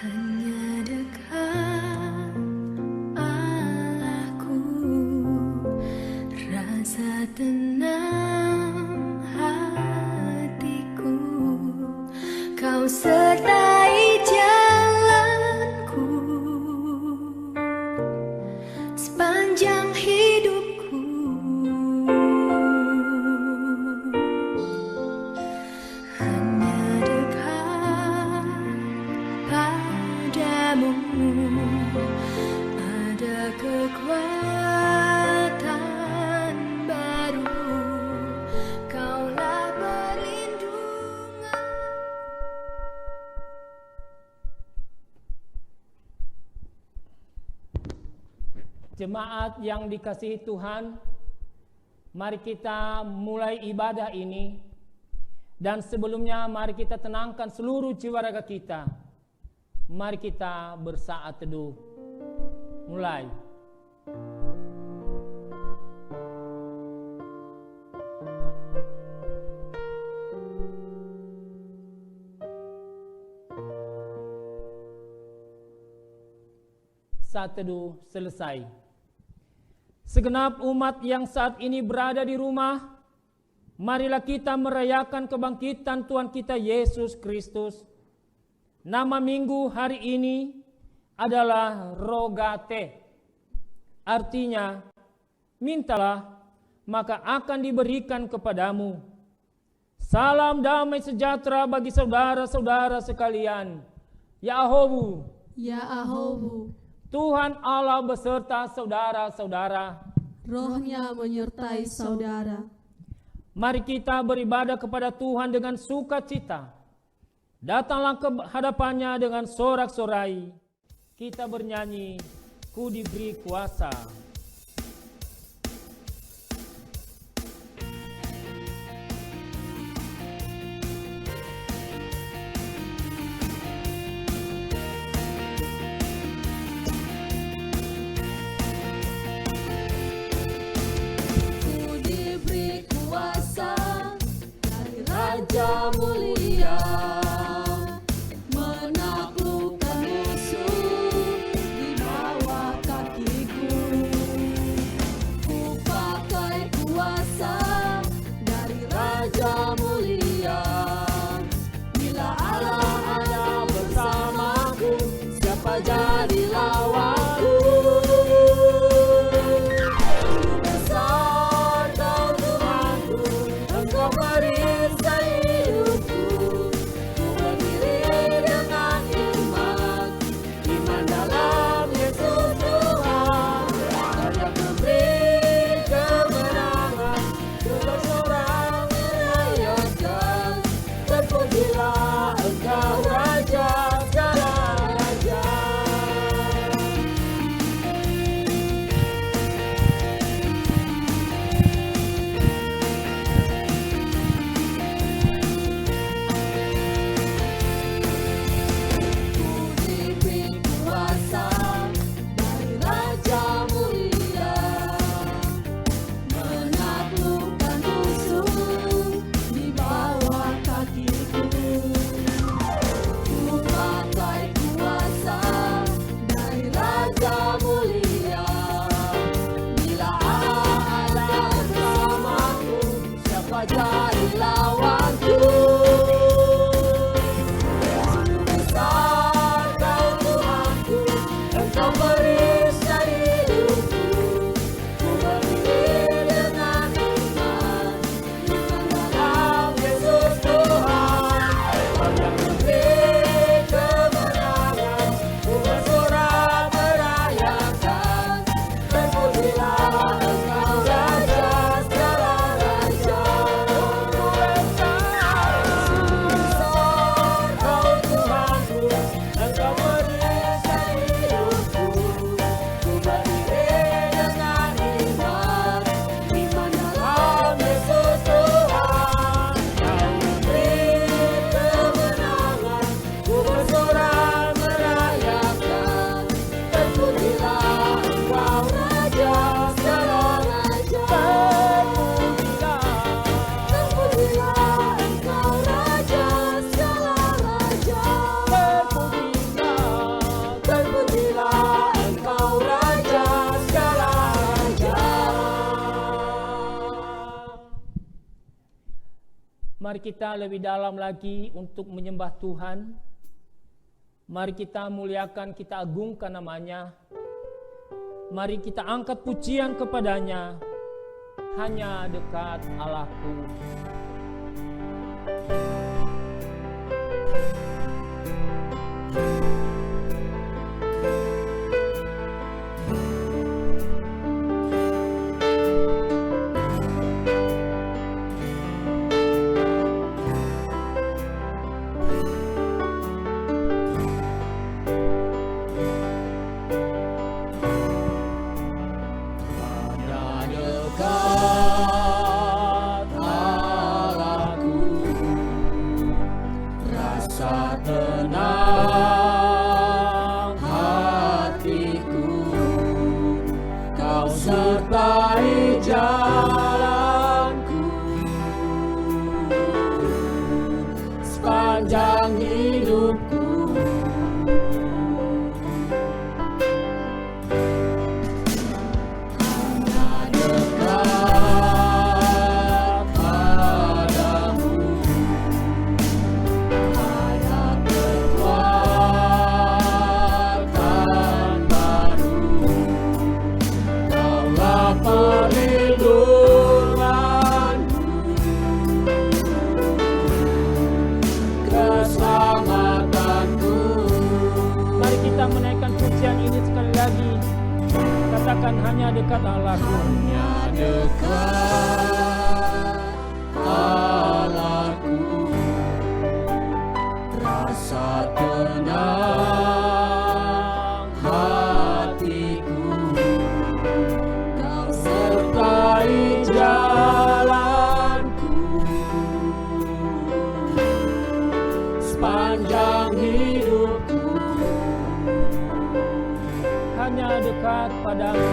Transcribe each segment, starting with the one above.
Hanya dekat Allahku, rasa tenang hatiku, Kau sertai jalanku sepanjang hidupku. Hanya dekat padamu ada kekuatan baru, Kaulah perlindungan. Jemaat yang dikasihi Tuhan, mari kita mulai ibadah ini. Dan sebelumnya mari kita tenangkan seluruh jiwa raga kita. Mari kita bersaat teduh. Mulai. Saat teduh selesai. Segenap umat yang saat ini berada di rumah, marilah kita merayakan kebangkitan Tuhan kita Yesus Kristus. Nama minggu hari ini adalah Rogate. Artinya, mintalah, maka akan diberikan kepadamu. Salam damai sejahtera bagi saudara-saudara sekalian. Ya Ahobu. Ya Ahobu. Tuhan Allah beserta saudara-saudara. Rohnya menyertai saudara. Mari kita beribadah kepada Tuhan dengan sukacita. Datanglah ke hadapannya dengan sorak-sorai. Kita bernyanyi, Ku diberi kuasa. Ku diberi kuasa dari Raja mulia, menaklukkan musuh di bawah kakiku. Mari kita lebih dalam lagi untuk menyembah Tuhan. Mari kita muliakan, kita agungkan namanya. Mari kita angkat pujian kepadanya. Hanya dekat Allahku. Hanya dekat Allahku. Hanya dekat Allahku, rasa tenang hatiku, Kau sertai jalanku sepanjang hidupku. Hanya dekat padamu.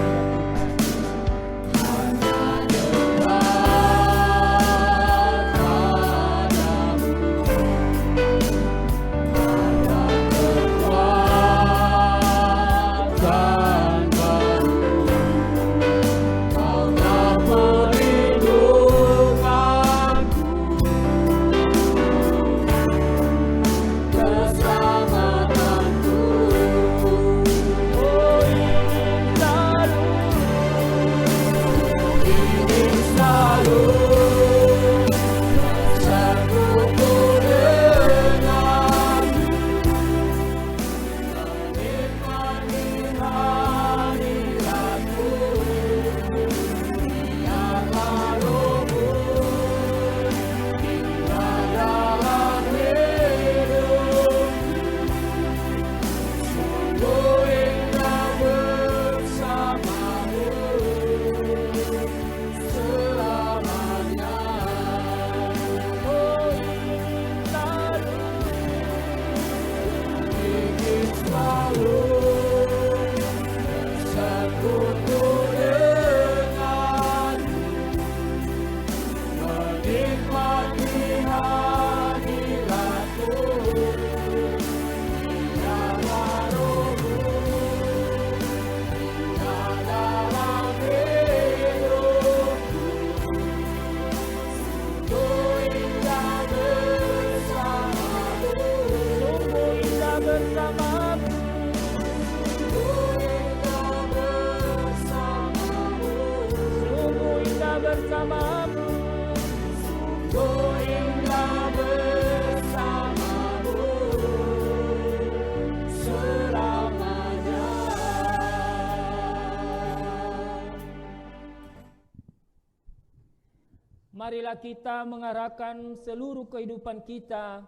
Marilah kita mengarahkan seluruh kehidupan kita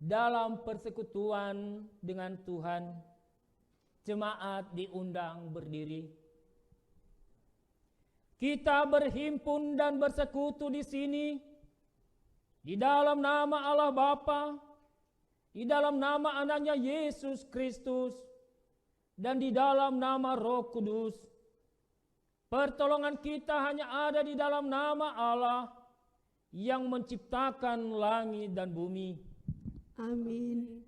dalam persekutuan dengan Tuhan. Jemaat diundang berdiri. Kita berhimpun dan bersekutu di sini di dalam nama Allah Bapa, di dalam nama anaknya Yesus Kristus, dan di dalam nama Roh Kudus. Pertolongan kita hanya ada di dalam nama Allah yang menciptakan langit dan bumi. Amin.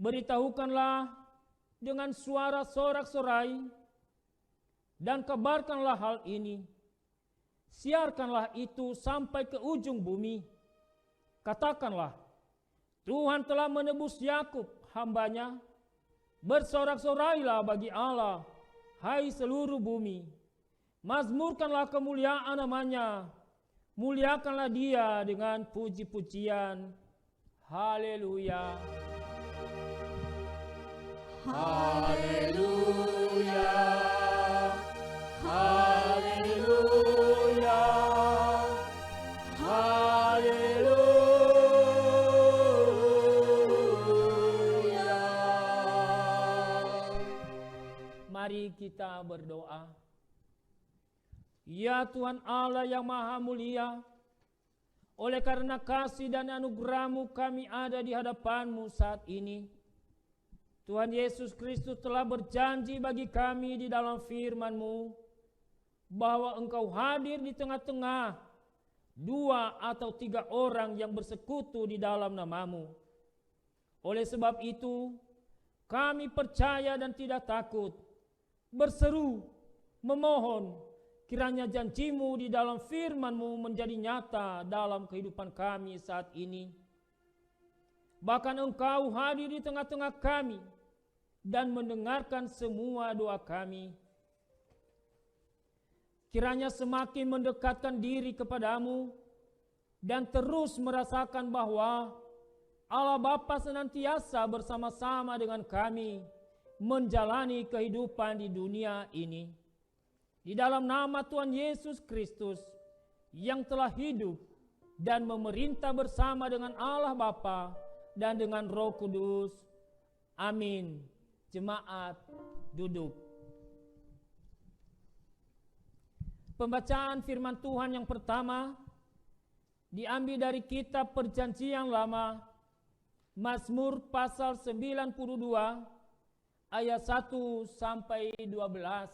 Beritahukanlah dengan suara sorak-sorai dan kabarkanlah hal ini. Siarkanlah itu sampai ke ujung bumi. katakanlah, Tuhan telah menebus Yakub hamba-Nya. Bersorak-sorailah bagi Allah, hai seluruh bumi. Mazmurkanlah kemuliaan namanya, muliakanlah Dia dengan puji-pujian. Haleluya. Haleluya, haleluya, haleluya. Mari kita berdoa. Ya Tuhan Allah yang maha mulia, oleh karena kasih dan anugerah-Mu kami ada di hadapan-Mu saat ini. Tuhan Yesus Kristus telah berjanji bagi kami di dalam firman-Mu bahwa Engkau hadir di tengah-tengah 2 atau 3 orang yang bersekutu di dalam nama-Mu. Oleh sebab itu, kami percaya dan tidak takut, berseru, memohon, kiranya janji-Mu di dalam firman-Mu menjadi nyata dalam kehidupan kami saat ini. Bahkan Engkau hadir di tengah-tengah kami dan mendengarkan semua doa kami. Kiranya semakin mendekatkan diri kepadamu dan terus merasakan bahwa Allah Bapa senantiasa bersama-sama dengan kami menjalani kehidupan di dunia ini. Di dalam nama Tuhan Yesus Kristus yang telah hidup dan memerintah bersama dengan Allah Bapa dan dengan Roh Kudus. Amin. Jemaat duduk. Pembacaan firman Tuhan yang pertama diambil dari kitab Perjanjian Lama, Mazmur pasal 92 ayat 1 sampai 12.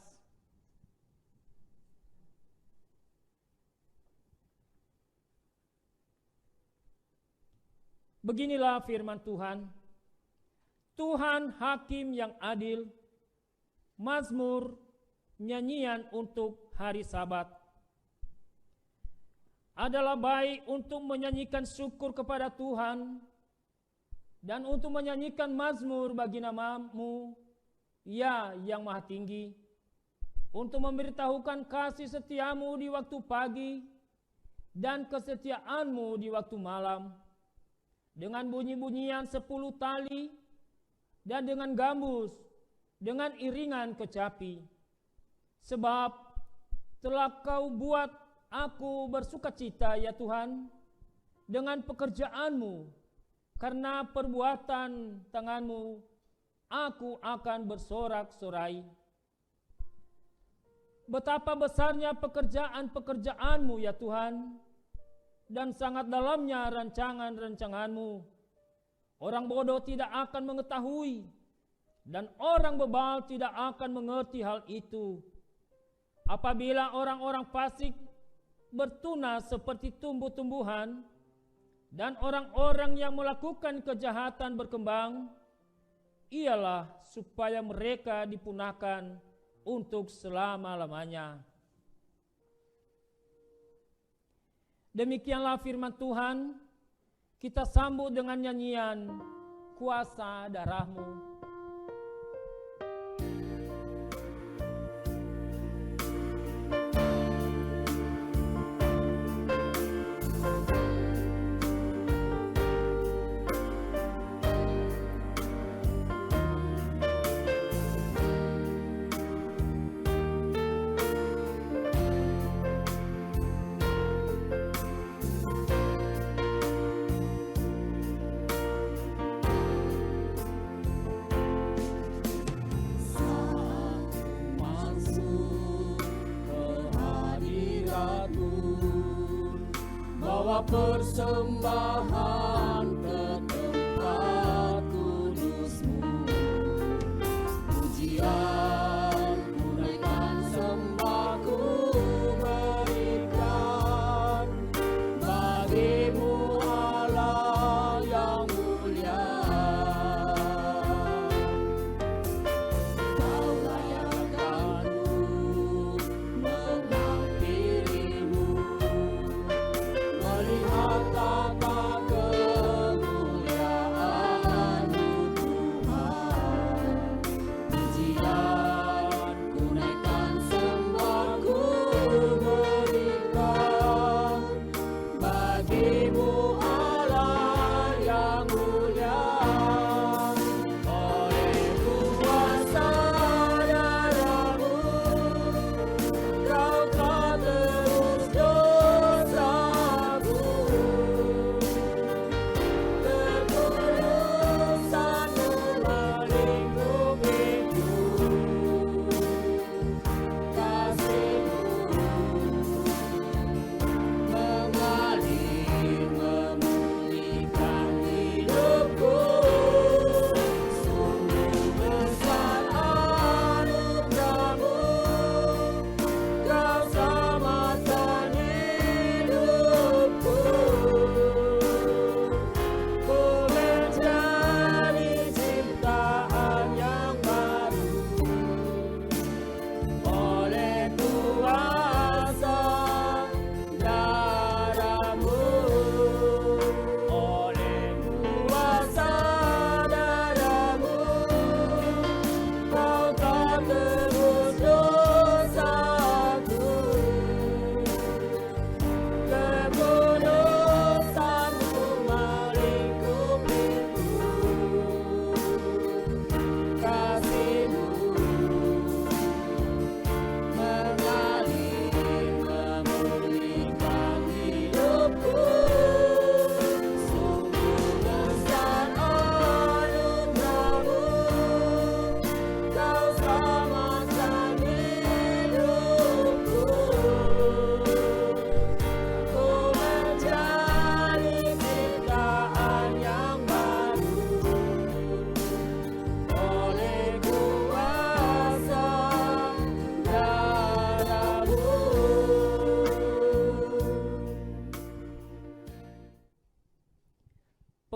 Beginilah firman Tuhan. Tuhan hakim yang adil. Mazmur, nyanyian untuk hari Sabat. Adalah baik untuk menyanyikan syukur kepada Tuhan dan untuk menyanyikan mazmur bagi nama-Mu, Ya yang Maha Tinggi, untuk memberitahukan kasih setia-Mu di waktu pagi dan kesetiaan-Mu di waktu malam, dengan bunyi-bunyian 10 tali dan dengan gambus, dengan iringan kecapi. Sebab telah Kau buat aku bersukacita, ya Tuhan, dengan pekerjaan-Mu, karena perbuatan tangan-Mu, aku akan bersorak-sorai. Betapa besarnya pekerjaan-pekerjaan-Mu, ya Tuhan, dan sangat dalamnya rancangan-rancangan-Mu. Orang bodoh tidak akan mengetahui, dan orang bebal tidak akan mengerti hal itu. Apabila orang-orang fasik bertunas seperti tumbuh-tumbuhan, dan orang-orang yang melakukan kejahatan berkembang, ialah supaya mereka dipunahkan untuk selama-lamanya. Demikianlah firman Tuhan. Kita sambut dengan nyanyian Kuasa Darah-Mu. Persembahan ke tempat kudus-Mu, pujian tunaikan sembahku berikan bagi-Mu Allah yang mulia. Kau layakkan-Mu menghampiri-Mu, melihat tata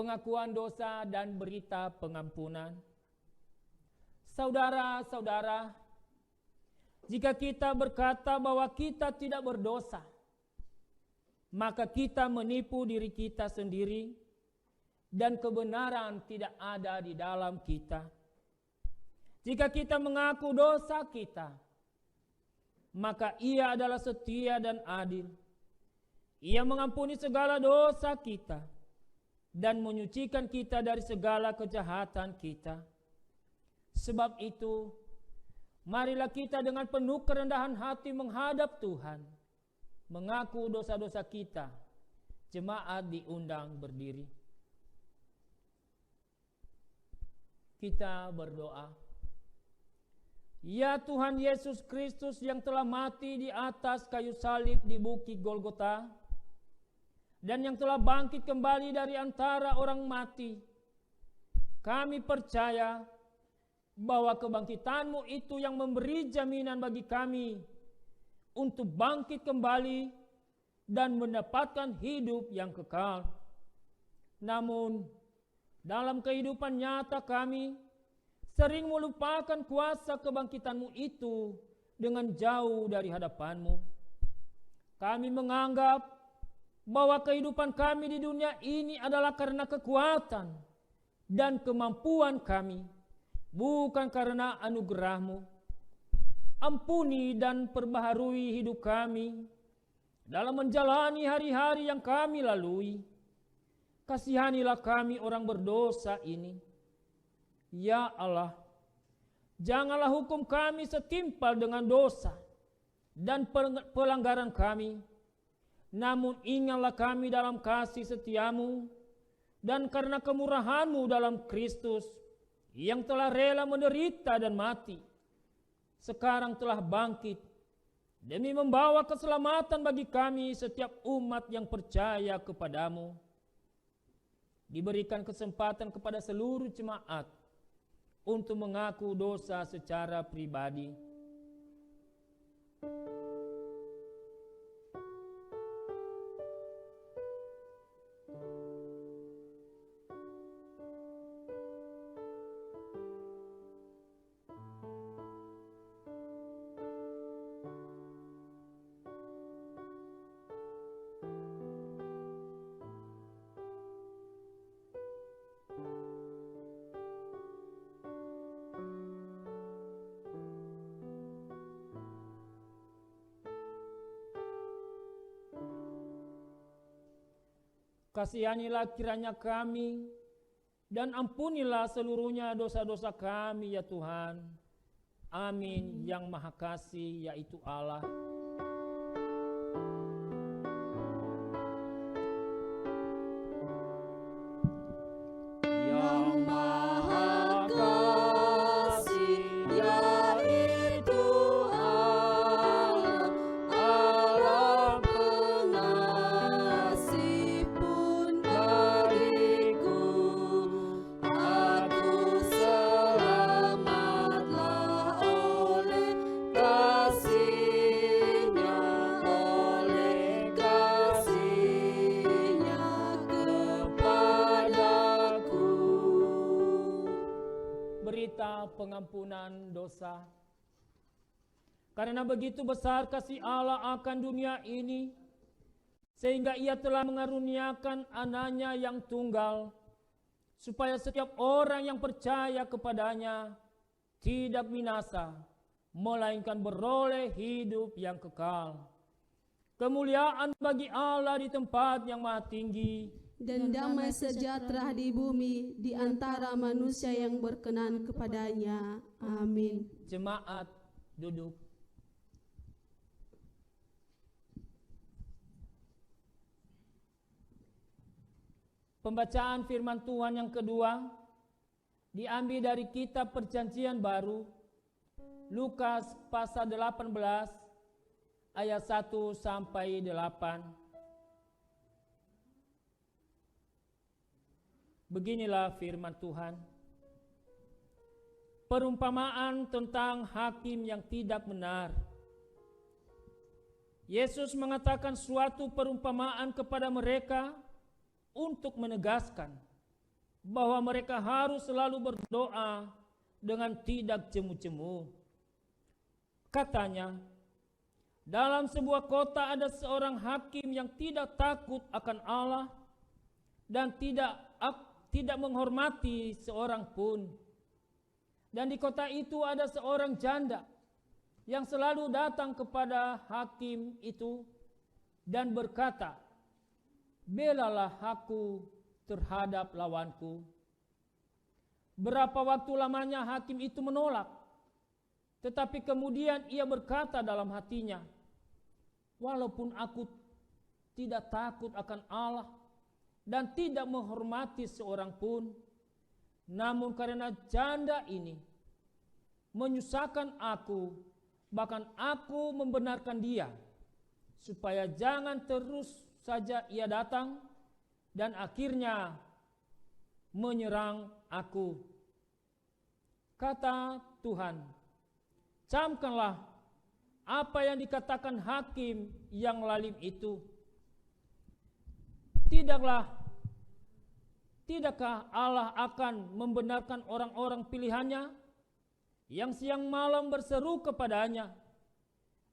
pengakuan dosa dan berita pengampunan. Saudara-saudara, jika kita berkata bahwa kita tidak berdosa, maka kita menipu diri kita sendiri dan kebenaran tidak ada di dalam kita. Jika kita mengaku dosa kita, maka Ia adalah setia dan adil. Ia mengampuni segala dosa kita dan menyucikan kita dari segala kejahatan kita. Sebab itu, marilah kita dengan penuh kerendahan hati menghadap Tuhan, mengaku dosa-dosa kita. Jemaat diundang berdiri. Kita berdoa. Ya Tuhan Yesus Kristus yang telah mati di atas kayu salib di Bukit Golgota, dan yang telah bangkit kembali dari antara orang mati, kami percaya bahwa kebangkitan-Mu itu yang memberi jaminan bagi kami untuk bangkit kembali dan mendapatkan hidup yang kekal. Namun, dalam kehidupan nyata kami sering melupakan kuasa kebangkitan-Mu itu dengan jauh dari hadapan-Mu. Kami menganggap bahwa kehidupan kami di dunia ini adalah karena kekuatan dan kemampuan kami, bukan karena anugerah-Mu. Ampuni dan perbaharui hidup kami dalam menjalani hari-hari yang kami lalui. Kasihanilah kami orang berdosa ini. Ya Allah, janganlah hukum kami setimpal dengan dosa dan pelanggaran kami. Namun ingatlah kami dalam kasih setia-Mu dan karena kemurahan-Mu dalam Kristus yang telah rela menderita dan mati, sekarang telah bangkit demi membawa keselamatan bagi kami setiap umat yang percaya kepada-Mu. Diberikan kesempatan kepada seluruh jemaat untuk mengaku dosa secara pribadi. Kasihanilah kiranya kami dan ampunilah seluruhnya dosa-dosa kami ya Tuhan. Amin. Yang Maha Kasih yaitu Allah. Yang Maha Kasih yaitu Allah, Allah pengasih pun bagiku. Aku selamatlah oleh kasih-Nya kepadaku. Berita pengampunan dosa. Karena begitu besar kasih Allah akan dunia ini, sehingga Ia telah mengaruniakan Anaknya yang tunggal, supaya setiap orang yang percaya kepadanya tidak binasa, melainkan beroleh hidup yang kekal. Kemuliaan bagi Allah di tempat yang maha tinggi, dan damai sejahtera di bumi di antara manusia yang berkenan kepadanya. Amin. Jemaat duduk. Pembacaan firman Tuhan yang kedua diambil dari kitab Perjanjian Baru, Lukas pasal 18 ayat 1 sampai 8. Beginilah firman Tuhan. Perumpamaan tentang hakim yang tidak benar. Yesus mengatakan suatu perumpamaan kepada mereka untuk menegaskan bahwa mereka harus selalu berdoa dengan tidak cemu-cemu. Katanya, dalam sebuah kota ada seorang hakim yang tidak takut akan Allah dan tidak menghormati seorang pun. Dan di kota itu ada seorang janda yang selalu datang kepada hakim itu dan berkata, "Belalah aku terhadap lawanku." Berapa waktu lamanya hakim itu menolak, tetapi kemudian ia berkata dalam hatinya, "Walaupun aku tidak takut akan Allah dan tidak menghormati seorang pun, namun karena janda ini menyusahkan aku, bahkan aku membenarkan dia, supaya jangan terus saja ia datang dan akhirnya menyerang aku." Kata Tuhan, "Camkanlah apa yang dikatakan hakim yang lalim itu. Tidakkah Allah akan membenarkan orang-orang pilihannya yang siang malam berseru kepadanya?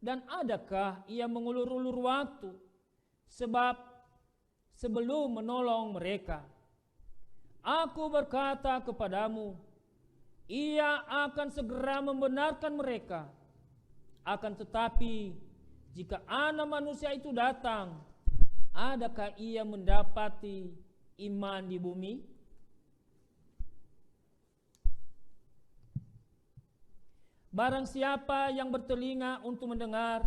Dan adakah ia mengulur-ulur waktu sebelum menolong mereka? Aku berkata kepadamu, ia akan segera membenarkan mereka. Akan tetapi, jika Anak Manusia itu datang, adakah ia mendapati iman di bumi?" Barang siapa yang bertelinga untuk mendengar,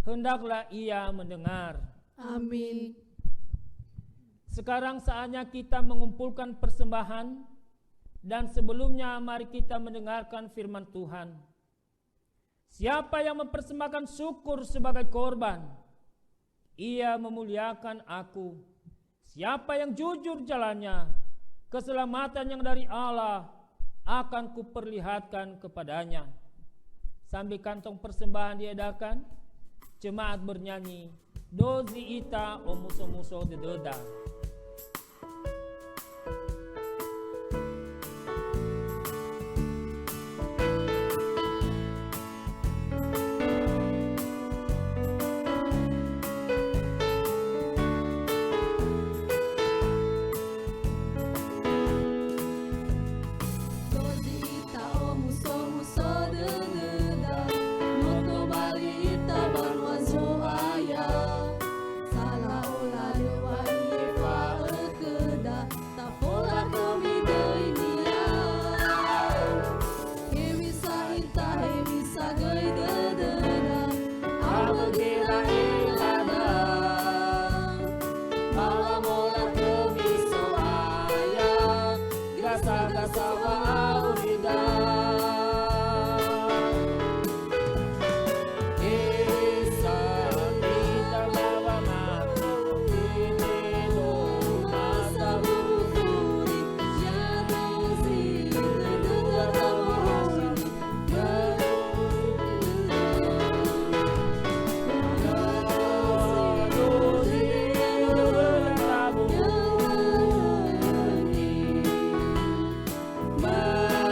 hendaklah ia mendengar. Amin. Sekarang saatnya kita mengumpulkan persembahan, dan sebelumnya mari kita mendengarkan firman Tuhan. Siapa yang mempersembahkan syukur sebagai korban, ia memuliakan aku. Siapa yang jujur jalannya, keselamatan yang dari Allah akan kuperlihatkan kepadanya. Sambil kantong persembahan diedarkan, jemaat bernyanyi, "Dozi ita o muso-muso dededa." Bye.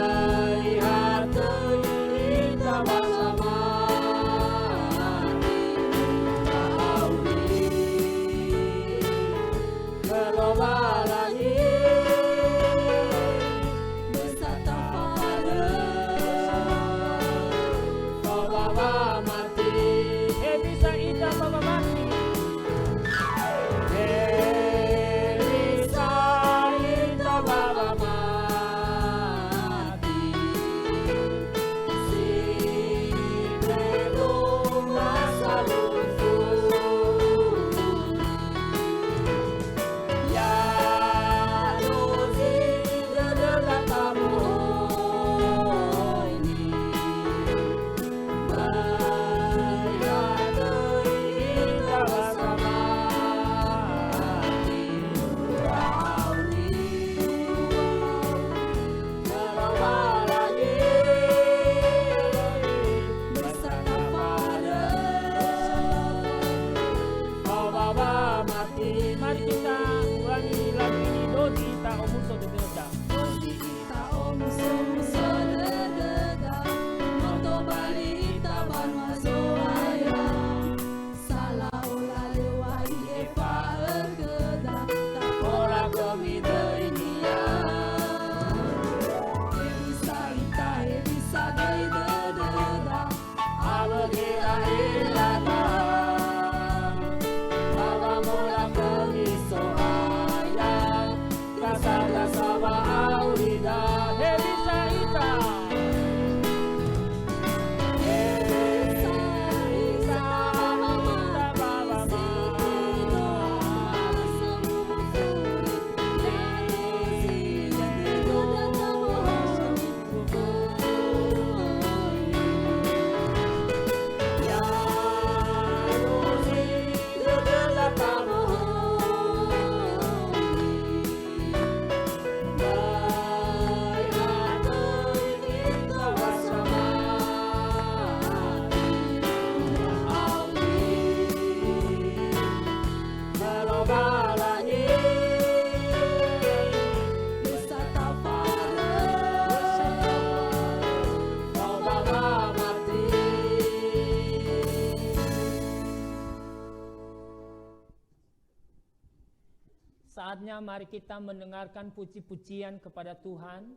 selanjutnya mari kita mendengarkan puji-pujian kepada Tuhan.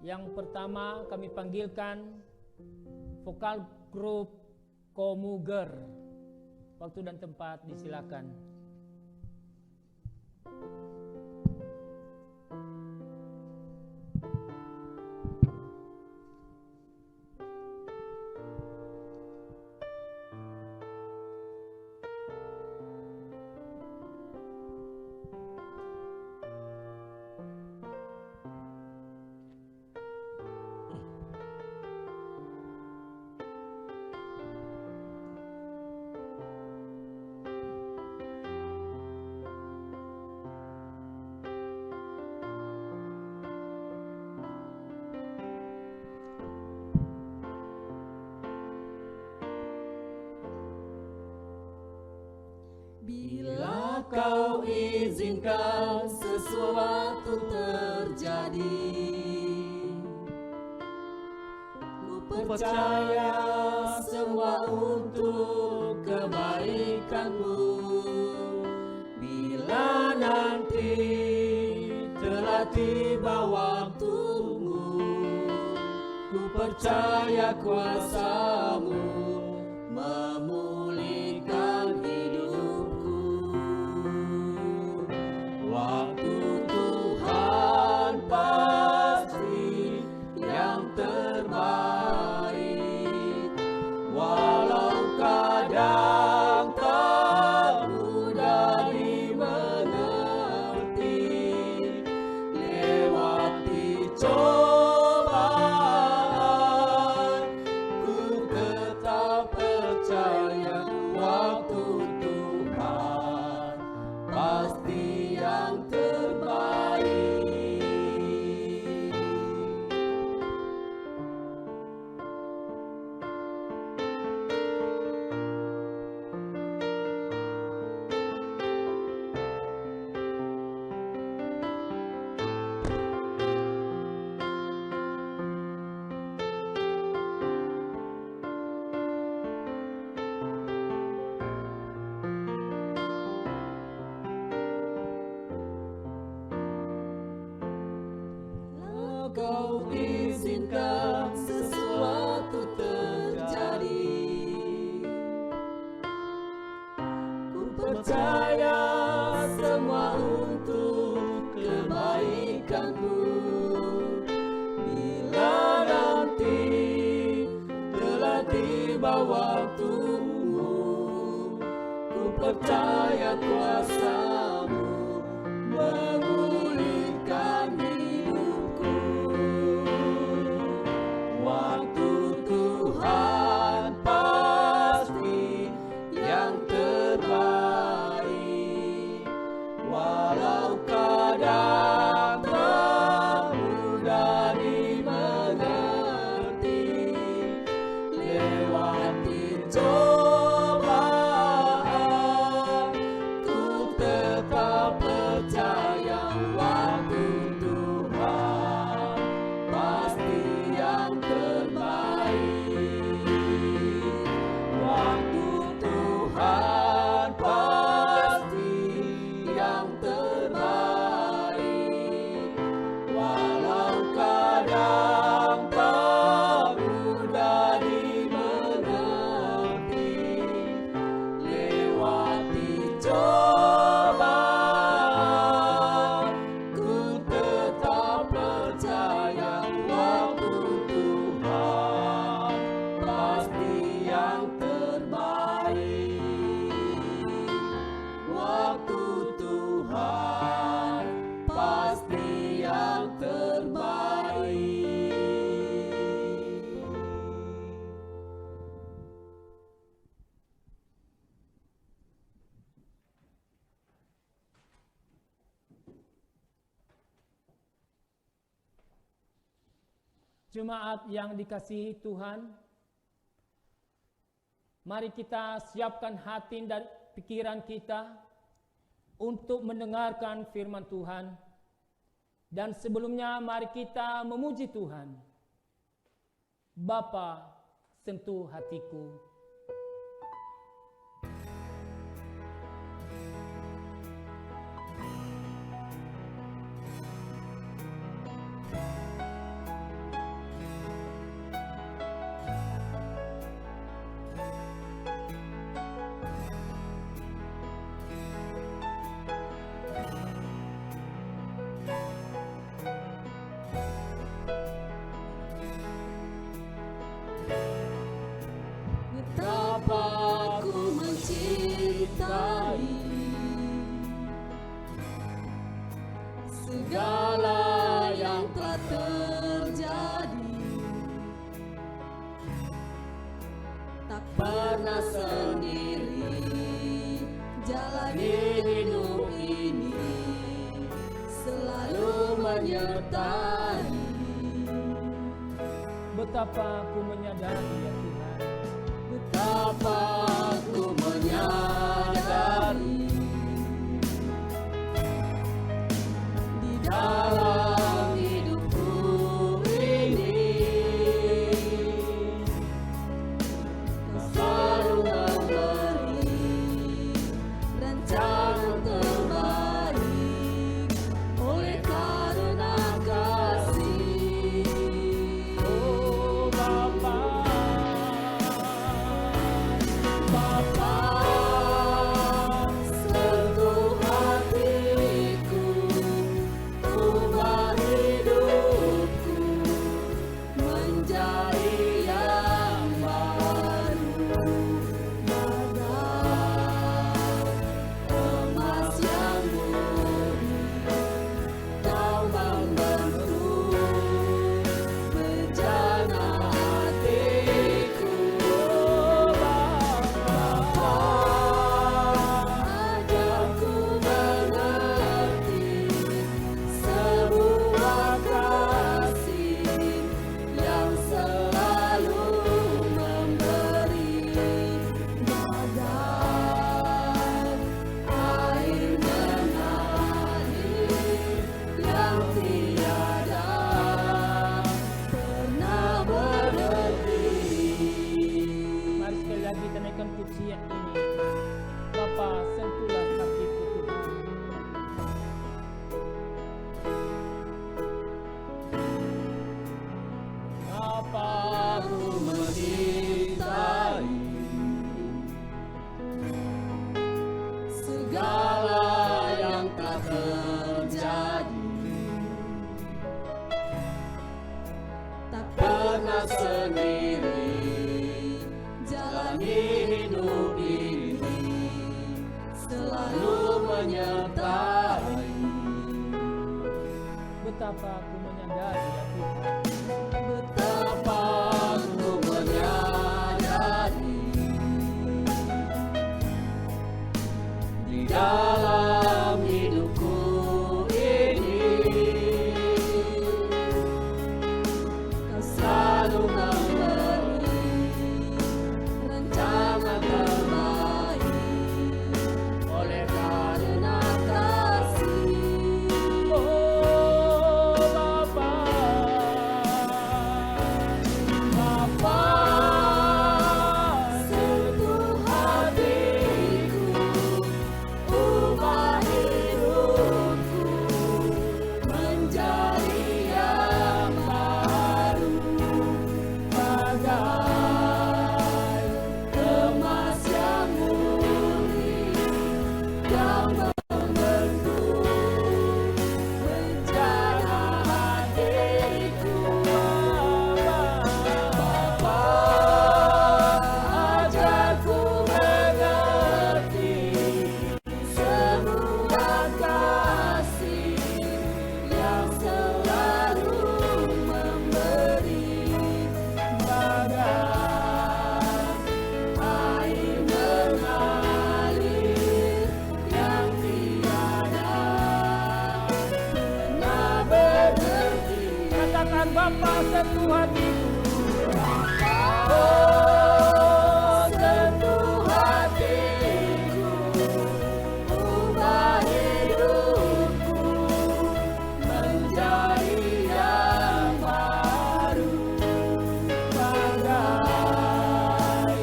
Yang pertama kami panggilkan vokal grup Komuger. Waktu dan tempat disilakan. Bila kau izinkan sesuatu terjadi, ku percaya semua untuk kebaikanmu. Bila nanti telah tiba waktumu, ku percaya kuasa-Mu memulihkan hidupku. Waktu Tuhan pasti yang terbaik, walau kadang tak mudah dimengerti. Lewati cobaan, ku tetap percaya waktu Tuhan pasti yang terbaik. Kau izinkan sesuatu terjadi, ku percaya semua untuk kebaikanmu. Bila nanti telah tiba waktumu, ku percaya kuasa-Mu memulihkan hidupku. Waktu Tuhan pasti yang terbaik, walau kadang tak mudah dimengerti. Lewati cobaan, ku tetap percaya waktu Tuhan pasti yang terbaik. Waktu Tuhan pasti yang terbaik, walau kadang tak mudah dimengerti. Lewati cobaan, ku tetap percaya waktu Tuhan pasti yang terbaik. Waktu Tuhan pasti yang terbaik. Jemaat yang dikasihi Tuhan, mari kita siapkan hati dan pikiran kita untuk mendengarkan firman Tuhan. Dan sebelumnya mari kita memuji Tuhan. Bapa, sentuh hatiku. pernah sendiri jalani hidup ini, selalu menyertai. Betapa ku menyadari ya Tuhan, Betapa ku menyadari di dalam hidupku ini, Kau selalu memberi rancangan terbaik oleh karena kasih. oh Bapa, Bapa, sentuh hatiku, ubah hidupku menjadi yang baru, bagai emas yang murni. Kau membentuk bejana hatiku. Ajarku mengerti sebuah kasih yang selalu memberi, bagai air mengalir yang tiada pernah berhenti. mari sekali lagi kita naikkan pujian ini. Bapa, sentuhlah hatiku Tuhan. Bapa, Aku mencintai segala yang tak terjadi, tak pernah sendiri jalani hidup ini, selalu menyertai. betapa ku menyadari ya Tuhan, Betapa ku menyadari di dalam hidupku ini, Kau selalu memberi rancangan terbaik oleh karena kasih. oh Bapa, Bapa, sentuh hatiku, ubah hidupku menjadi yang baru, bagai emas yang murni. Kau membentuk bejana hatiku. Bapa, ajarku mengerti sebuah kasih yang selalu memberi, bagai air mengalir yang tiada pernah berhenti. katakan Bapa, sentuh hatiku. Oh, sentuh hatiku, ubah hidupku menjadi yang baru, bagai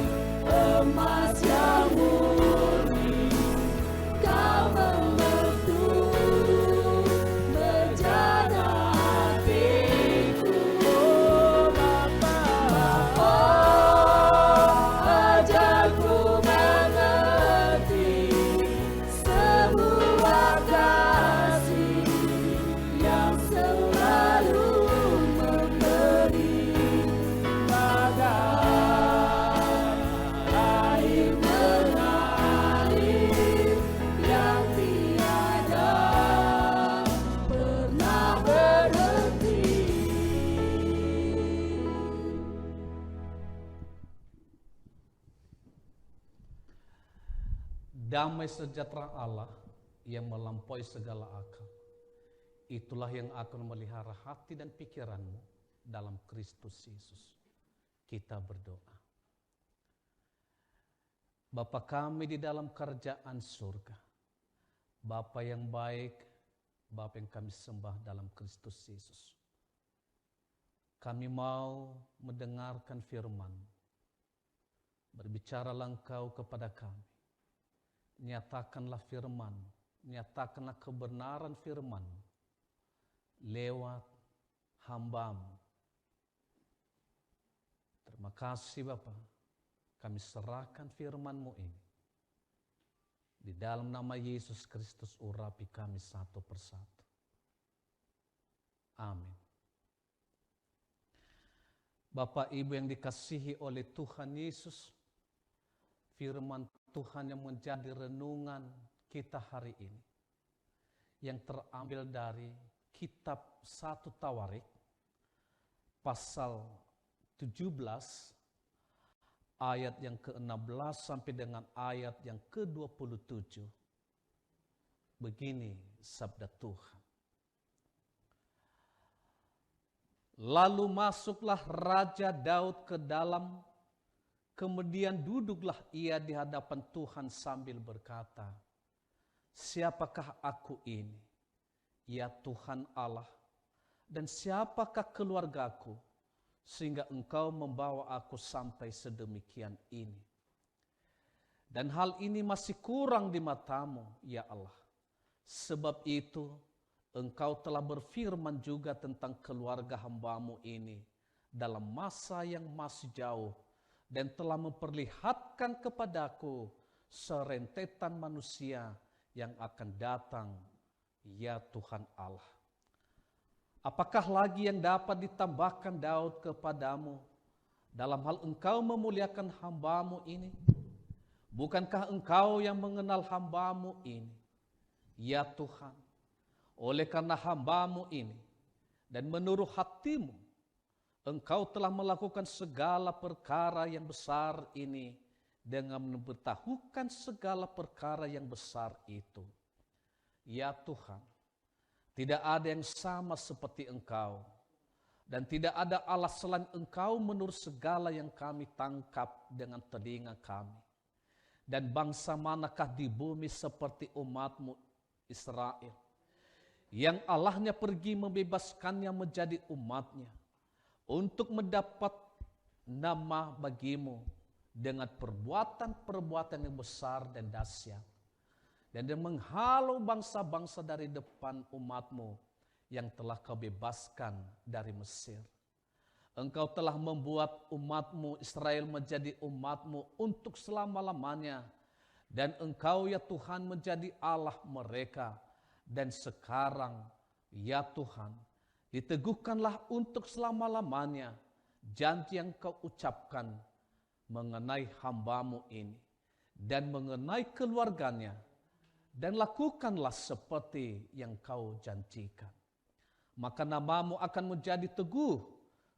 emas yang murni. Kau membentuk bejana hatiku. Bapa, Ajarku mengerti sebuah kasih yang selalu memberi, bagai air mengalir yang tiada pernah berhenti. damai sejahtera Allah yang melampaui segala akal, itulah yang akan memelihara hati dan pikiranmu dalam Kristus Yesus. Kita berdoa. Bapa kami di dalam kerajaan surga, Bapa yang baik, Bapa yang kami sembah dalam Kristus Yesus. Kami mau mendengarkan firman-Mu. Berbicaralah Engkau kepada kami. Nyatakanlah firman-Mu, nyatakanlah kebenaran firman-Mu lewat hamba-Mu. Terima kasih Bapa, kami serahkan firman-Mu ini. Di dalam nama Yesus Kristus urapi kami satu persatu. Amin. Bapak Ibu yang dikasihi oleh Tuhan Yesus, firman Tuhan yang menjadi renungan kita hari ini, yang terambil dari kitab 1 Tawarik, pasal 17, ayat yang ke-16 sampai dengan ayat yang ke-27. Begini sabda Tuhan. Lalu masuklah Raja Daud ke dalam, kemudian duduklah ia di hadapan Tuhan sambil berkata, siapakah aku ini, ya Tuhan Allah, dan siapakah keluargaku, sehingga Engkau membawa aku sampai sedemikian ini. Dan hal ini masih kurang di mata-Mu, ya Allah. Sebab itu, Engkau telah berfirman juga tentang keluarga hamba-Mu ini dalam masa yang masih jauh, dan telah memperlihatkan kepadaku serentetan manusia yang akan datang, ya Tuhan Allah. Apakah lagi yang dapat ditambahkan Daud kepadamu dalam hal Engkau memuliakan hamba-Mu ini? Bukankah Engkau yang mengenal hamba-Mu ini, ya Tuhan? Oleh karena hamba-Mu ini dan menurut hati-Mu, Engkau telah melakukan segala perkara yang besar ini dengan memberitahukan segala perkara yang besar itu. Ya Tuhan, tidak ada yang sama seperti Engkau, dan tidak ada Allah selain Engkau menurut segala yang kami tangkap dengan telinga kami. Dan bangsa manakah di bumi seperti umat-Mu Israel, yang Allahnya pergi membebaskannya menjadi umatnya, untuk mendapat nama bagi-Mu dengan perbuatan-perbuatan yang besar dan dahsyat, dan dia menghalau bangsa-bangsa dari depan umat-Mu yang telah Kau bebaskan dari Mesir. Engkau telah membuat umat-Mu Israel menjadi umat-Mu untuk selama-lamanya, dan Engkau ya Tuhan menjadi Allah mereka. Dan sekarang ya Tuhan, diteguhkanlah untuk selama-lamanya janji yang Kau ucapkan mengenai hamba-Mu ini dan mengenai keluarganya, dan lakukanlah seperti yang Kau janjikan. Maka nama-Mu akan menjadi teguh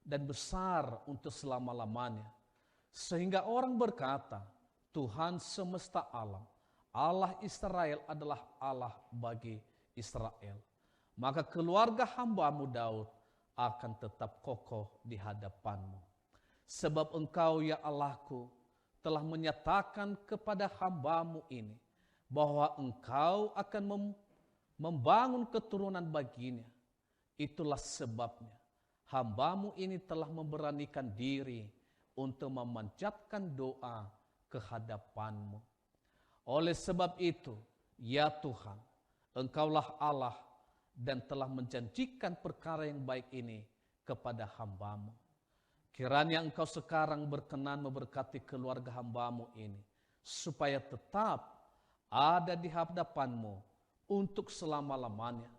dan besar untuk selama-lamanya, sehingga orang berkata, Tuhan semesta alam, Allah Israel adalah Allah bagi Israel. Maka keluarga hamba-Mu Daud akan tetap kokoh di hadapan-Mu. Sebab Engkau ya Allahku telah menyatakan kepada hamba-Mu ini bahwa Engkau akan membangun keturunan baginya. Itulah sebabnya hamba-Mu ini telah memberanikan diri untuk memanjatkan doa ke hadapan-Mu. Oleh sebab itu, ya Tuhan, Engkaulah Allah dan telah menjanjikan perkara yang baik ini kepada hamba-Mu. Kiranya Engkau sekarang berkenan memberkati keluarga hamba-Mu ini, supaya tetap ada di hadapan-Mu untuk selama-lamanya.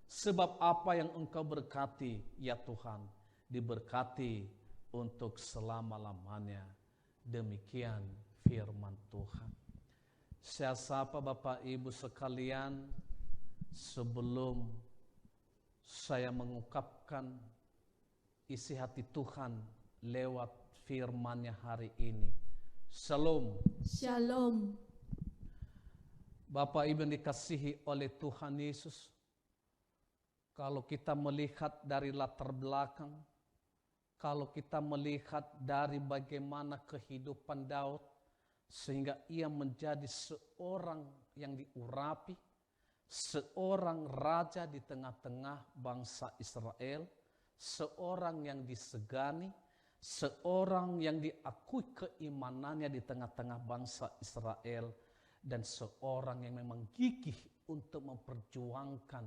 Sebab apa yang Engkau berkati, ya Tuhan, diberkati untuk selama-lamanya. Demikian firman Tuhan. Saya sapa Bapak Ibu sekalian, sebelum saya mengungkapkan isi hati Tuhan lewat firman-Nya hari ini. Shalom. Shalom. Bapak Ibu yang dikasihi oleh Tuhan Yesus, kalau kita melihat dari latar belakang, kalau kita melihat dari bagaimana kehidupan Daud, sehingga ia menjadi seorang yang diurapi, seorang raja di tengah-tengah bangsa Israel, seorang yang disegani, seorang yang diakui keimanannya di tengah-tengah bangsa Israel, dan seorang yang memang gigih untuk memperjuangkan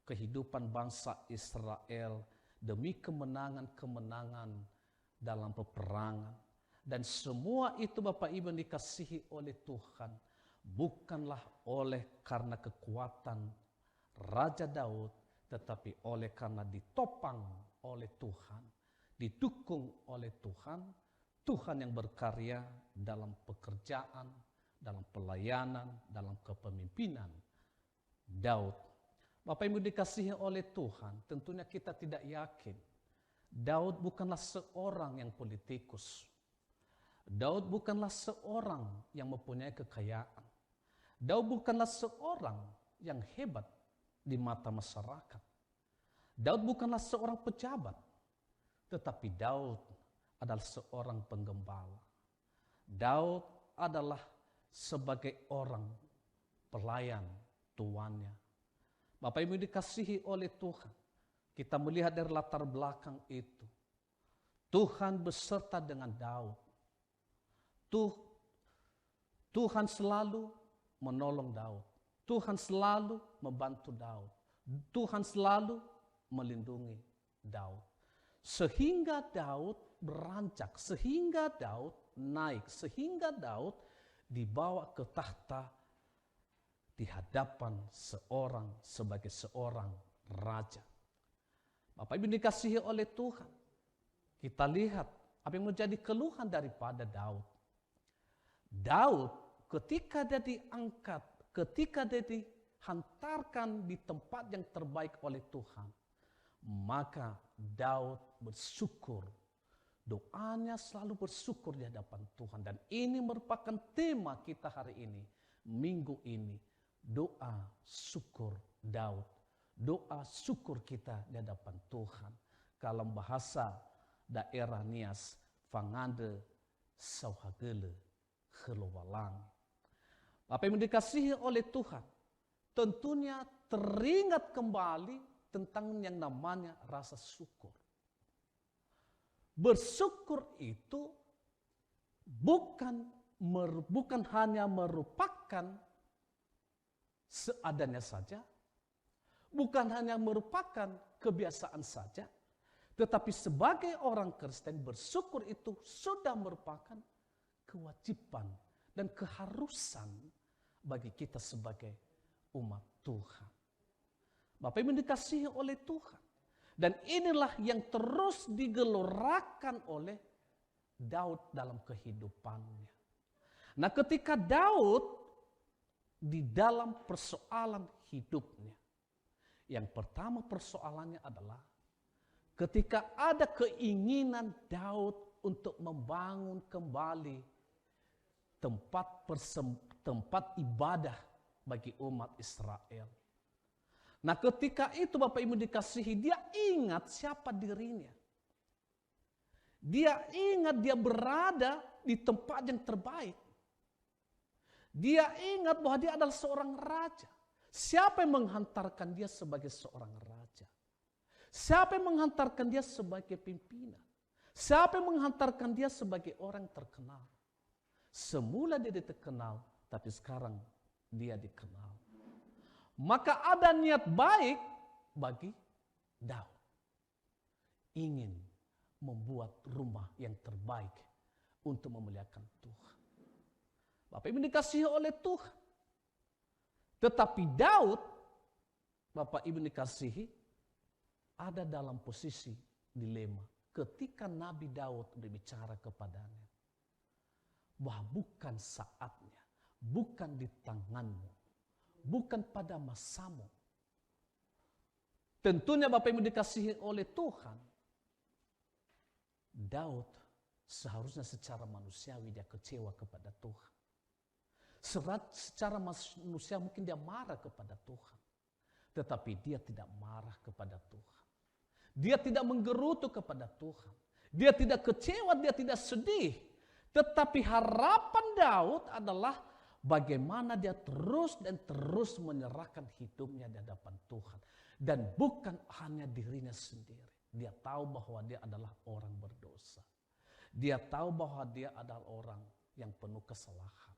kehidupan bangsa Israel demi kemenangan-kemenangan dalam peperangan. Dan semua itu Bapak Ibu yang dikasihi oleh Tuhan, bukanlah oleh karena kekuatan Raja Daud, tetapi oleh karena ditopang oleh Tuhan, didukung oleh Tuhan, Tuhan yang berkarya dalam pekerjaan, dalam pelayanan, dalam kepemimpinan Daud. Bapak Ibu dikasihi oleh Tuhan, tentunya kita tidak yakin Daud bukanlah seorang yang politikus. Daud bukanlah seorang yang mempunyai kekayaan. Daud bukanlah seorang yang hebat di mata masyarakat. Daud bukanlah seorang pejabat, tetapi Daud adalah seorang penggembala. Daud adalah sebagai orang pelayan tuannya. Bapak Ibu dikasihi oleh Tuhan, kita melihat dari latar belakang itu, Tuhan beserta dengan Daud. Tuhan selalu menolong Daud. Tuhan selalu membantu Daud. Tuhan selalu melindungi Daud. Sehingga Daud beranjak, sehingga Daud naik, sehingga Daud dibawa ke tahta di hadapan sebagai seorang raja. Bapak Ibu dikasihi oleh Tuhan, kita lihat apa yang menjadi keluhan daripada Daud. Daud ketika dia diangkat, ketika dia dihantarkan di tempat yang terbaik oleh Tuhan, maka Daud bersyukur. Doanya selalu bersyukur di hadapan Tuhan. Dan ini merupakan tema kita hari ini, minggu ini. Doa syukur Daud. Doa syukur kita di hadapan Tuhan. Kalau bahasa daerah Nias, fangande sauhagele helowalang. Apa yang dikasihi oleh Tuhan, tentunya teringat kembali tentang yang namanya rasa syukur. Bersyukur itu bukan hanya merupakan seadanya saja, bukan hanya merupakan kebiasaan saja, tetapi sebagai orang Kristen bersyukur itu sudah merupakan kewajiban dan keharusan bagi kita sebagai umat Tuhan. Bapak Ibu dikasihi oleh Tuhan. Dan inilah yang terus digelorakan oleh Daud dalam kehidupannya. Nah, ketika Daud di dalam persoalan hidupnya, yang pertama persoalannya adalah ketika ada keinginan Daud untuk membangun kembali tempat ibadah bagi umat Israel. Nah, ketika itu Bapak Ibu dikasihi, dia ingat siapa dirinya. Dia ingat dia berada di tempat yang terbaik. Dia ingat bahwa dia adalah seorang raja. Siapa yang menghantarkan dia sebagai seorang raja? Siapa yang menghantarkan dia sebagai pimpinan? Siapa yang menghantarkan dia sebagai orang terkenal? Semula dia terkenal, tapi sekarang dia dikenal. Maka ada niat baik bagi Daud. Ingin membuat rumah yang terbaik untuk memuliakan Tuhan. Bapak Ibu dikasihi oleh Tuhan. Tetapi Daud, Bapak Ibu dikasihi, ada dalam posisi dilema. Ketika Nabi Daud berbicara kepadanya, bahwa bukan saatnya, bukan di tanganmu, bukan pada masamu. Tentunya Bapak Ibu dikasihi oleh Tuhan, Daud seharusnya secara manusiawi dia kecewa kepada Tuhan. Secara manusia mungkin dia marah kepada Tuhan. Tetapi dia tidak marah kepada Tuhan. Dia tidak menggerutu kepada Tuhan. Dia tidak kecewa, dia tidak sedih. Tetapi harapan Daud adalah bagaimana dia terus dan terus menyerahkan hidupnya di hadapan Tuhan. Dan bukan hanya dirinya sendiri. Dia tahu bahwa dia adalah orang berdosa. Dia tahu bahwa dia adalah orang yang penuh kesalahan.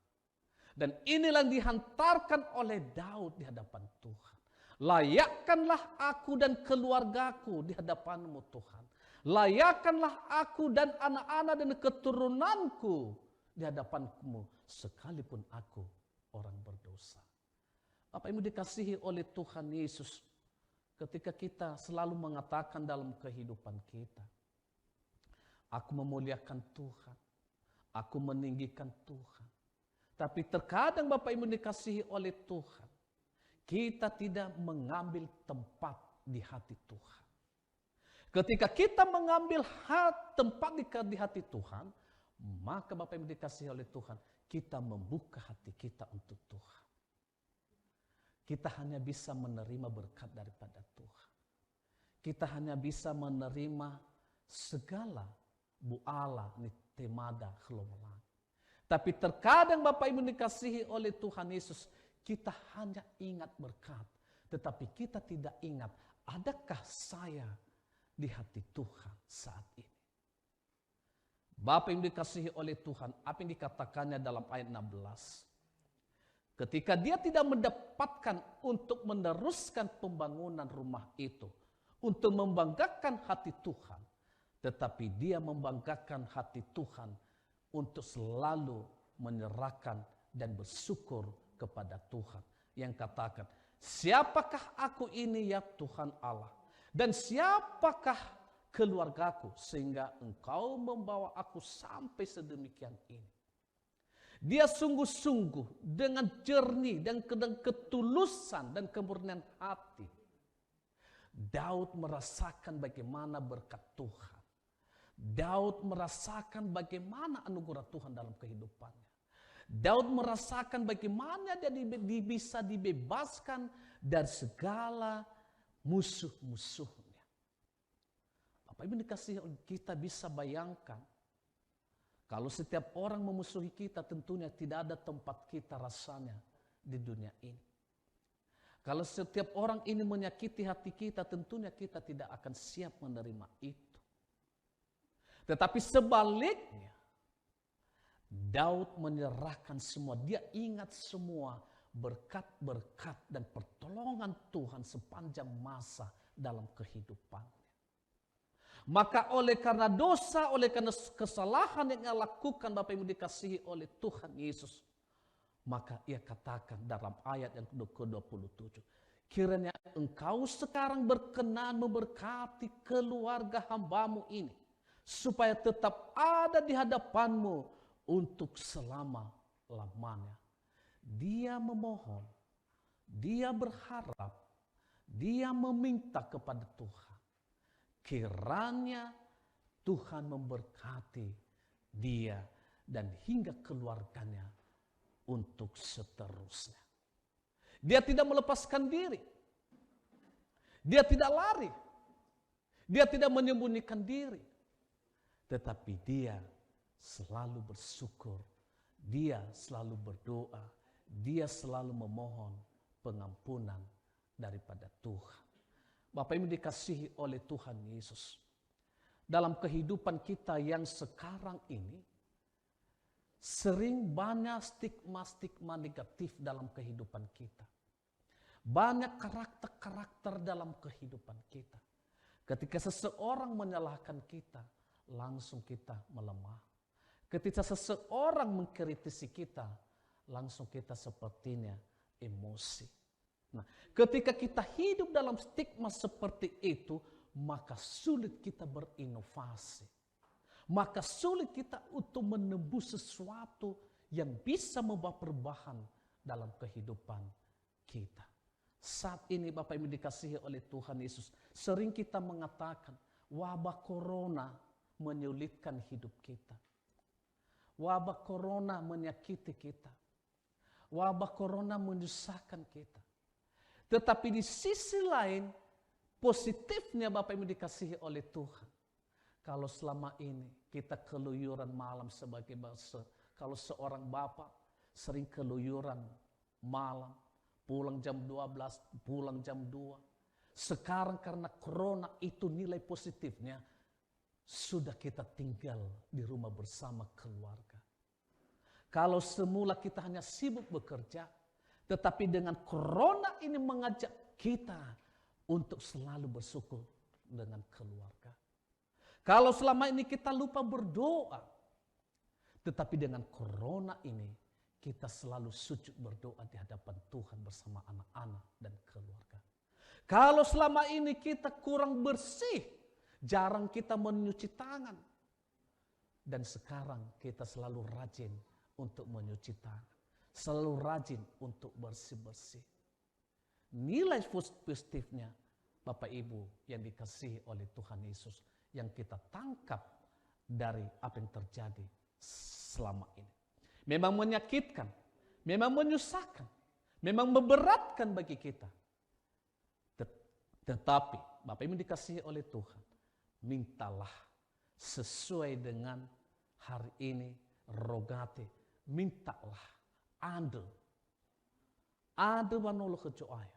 Dan inilah yang dihantarkan oleh Daud di hadapan Tuhan. Layakkanlah aku dan keluargaku di hadapan-Mu Tuhan. Layakkanlah aku dan anak-anak dan keturunanku di hadapan-Mu sekalipun aku orang berdosa. Apa yang dikasihi oleh Tuhan Yesus ketika kita selalu mengatakan dalam kehidupan kita, aku memuliakan Tuhan, aku meninggikan Tuhan. Tapi terkadang Bapak Ibu dikasihi oleh Tuhan, kita tidak mengambil tempat di hati Tuhan. Ketika kita mengambil tempat di hati Tuhan, maka Bapak Ibu dikasihi oleh Tuhan, kita membuka hati kita untuk Tuhan. Kita hanya bisa menerima berkat daripada Tuhan. Kita hanya bisa menerima segala buala, nitemada, kelomolan. Tapi terkadang Bapak Ibu dikasihi oleh Tuhan Yesus, kita hanya ingat berkat. Tetapi kita tidak ingat, adakah saya di hati Tuhan saat ini? Bapak yang dikasihi oleh Tuhan, apa yang dikatakannya dalam ayat 16? Ketika dia tidak mendapatkan untuk meneruskan pembangunan rumah itu, untuk membanggakan hati Tuhan, tetapi dia membanggakan hati Tuhan untuk selalu menyerahkan dan bersyukur kepada Tuhan. Yang katakan, siapakah aku ini ya Tuhan Allah? Dan siapakah keluargaku sehingga Engkau membawa aku sampai sedemikian ini? Dia sungguh-sungguh dengan jernih dan ketulusan dan kemurnian hati. Daud merasakan bagaimana berkat Tuhan. Daud merasakan bagaimana anugerah Tuhan dalam kehidupannya. Daud merasakan bagaimana dia bisa dibebaskan dari segala musuh-musuhnya. Bapak Ibu dikasihi, kita bisa bayangkan, kalau setiap orang memusuhi kita, tentunya tidak ada tempat kita rasanya di dunia ini. Kalau setiap orang ini menyakiti hati kita, tentunya kita tidak akan siap menerima itu. Tetapi sebaliknya, Daud menyerahkan semua. Dia ingat semua berkat-berkat dan pertolongan Tuhan sepanjang masa dalam kehidupannya. Maka oleh karena dosa, oleh karena kesalahan yang ia lakukan, Bapak Ibu dikasihi oleh Tuhan Yesus, maka ia katakan dalam ayat yang ke-27, kiranya Engkau sekarang berkenan memberkati keluarga hamba-Mu ini, supaya tetap ada di hadapan-Mu untuk selama-lamanya. Dia memohon, dia berharap, dia meminta kepada Tuhan. Kiranya Tuhan memberkati dia dan hingga keluarganya untuk seterusnya. Dia tidak melepaskan diri. Dia tidak lari. Dia tidak menyembunyikan diri. Tetapi dia selalu bersyukur. Dia selalu berdoa. Dia selalu memohon pengampunan daripada Tuhan. Bapak Ibu dikasihi oleh Tuhan Yesus. Dalam kehidupan kita yang sekarang ini, sering banyak stigma-stigma negatif dalam kehidupan kita. Banyak karakter-karakter dalam kehidupan kita. Ketika seseorang menyalahkan kita, langsung kita melemah. Ketika seseorang mengkritisi kita, langsung kita sepertinya emosi. Nah, ketika kita hidup dalam stigma seperti itu, maka sulit kita berinovasi. Maka sulit kita untuk menembus sesuatu yang bisa membawa perubahan dalam kehidupan kita. Saat ini Bapak Ibu dikasihi oleh Tuhan Yesus, sering kita mengatakan wabah corona menyulitkan hidup kita. Wabah corona menyakiti kita. Wabah corona menyusahkan kita. Tetapi di sisi lain, positifnya Bapak Ibu dikasihi oleh Tuhan. Kalau selama ini kita keluyuran malam sebagai bangsa, kalau seorang bapak sering keluyuran malam, pulang jam 12, pulang jam 2. Sekarang karena corona itu nilai positifnya, sudah kita tinggal di rumah bersama keluarga. Kalau semula kita hanya sibuk bekerja, tetapi dengan corona ini mengajak kita untuk selalu bersyukur dengan keluarga. Kalau selama ini kita lupa berdoa, tetapi dengan corona ini kita selalu sujud berdoa di hadapan Tuhan bersama anak-anak dan keluarga. Kalau selama ini kita kurang bersih, jarang kita menyuci tangan. Dan sekarang kita selalu rajin untuk menyuci tangan. Selalu rajin untuk bersih-bersih. Nilai positifnya Bapak Ibu yang dikasihi oleh Tuhan Yesus, yang kita tangkap dari apa yang terjadi selama ini. Memang menyakitkan, memang menyusahkan, memang memberatkan bagi kita. Tetapi Bapak Ibu dikasihi oleh Tuhan, mintalah sesuai dengan hari ini rogate, mintalah ande manolo kejoaya,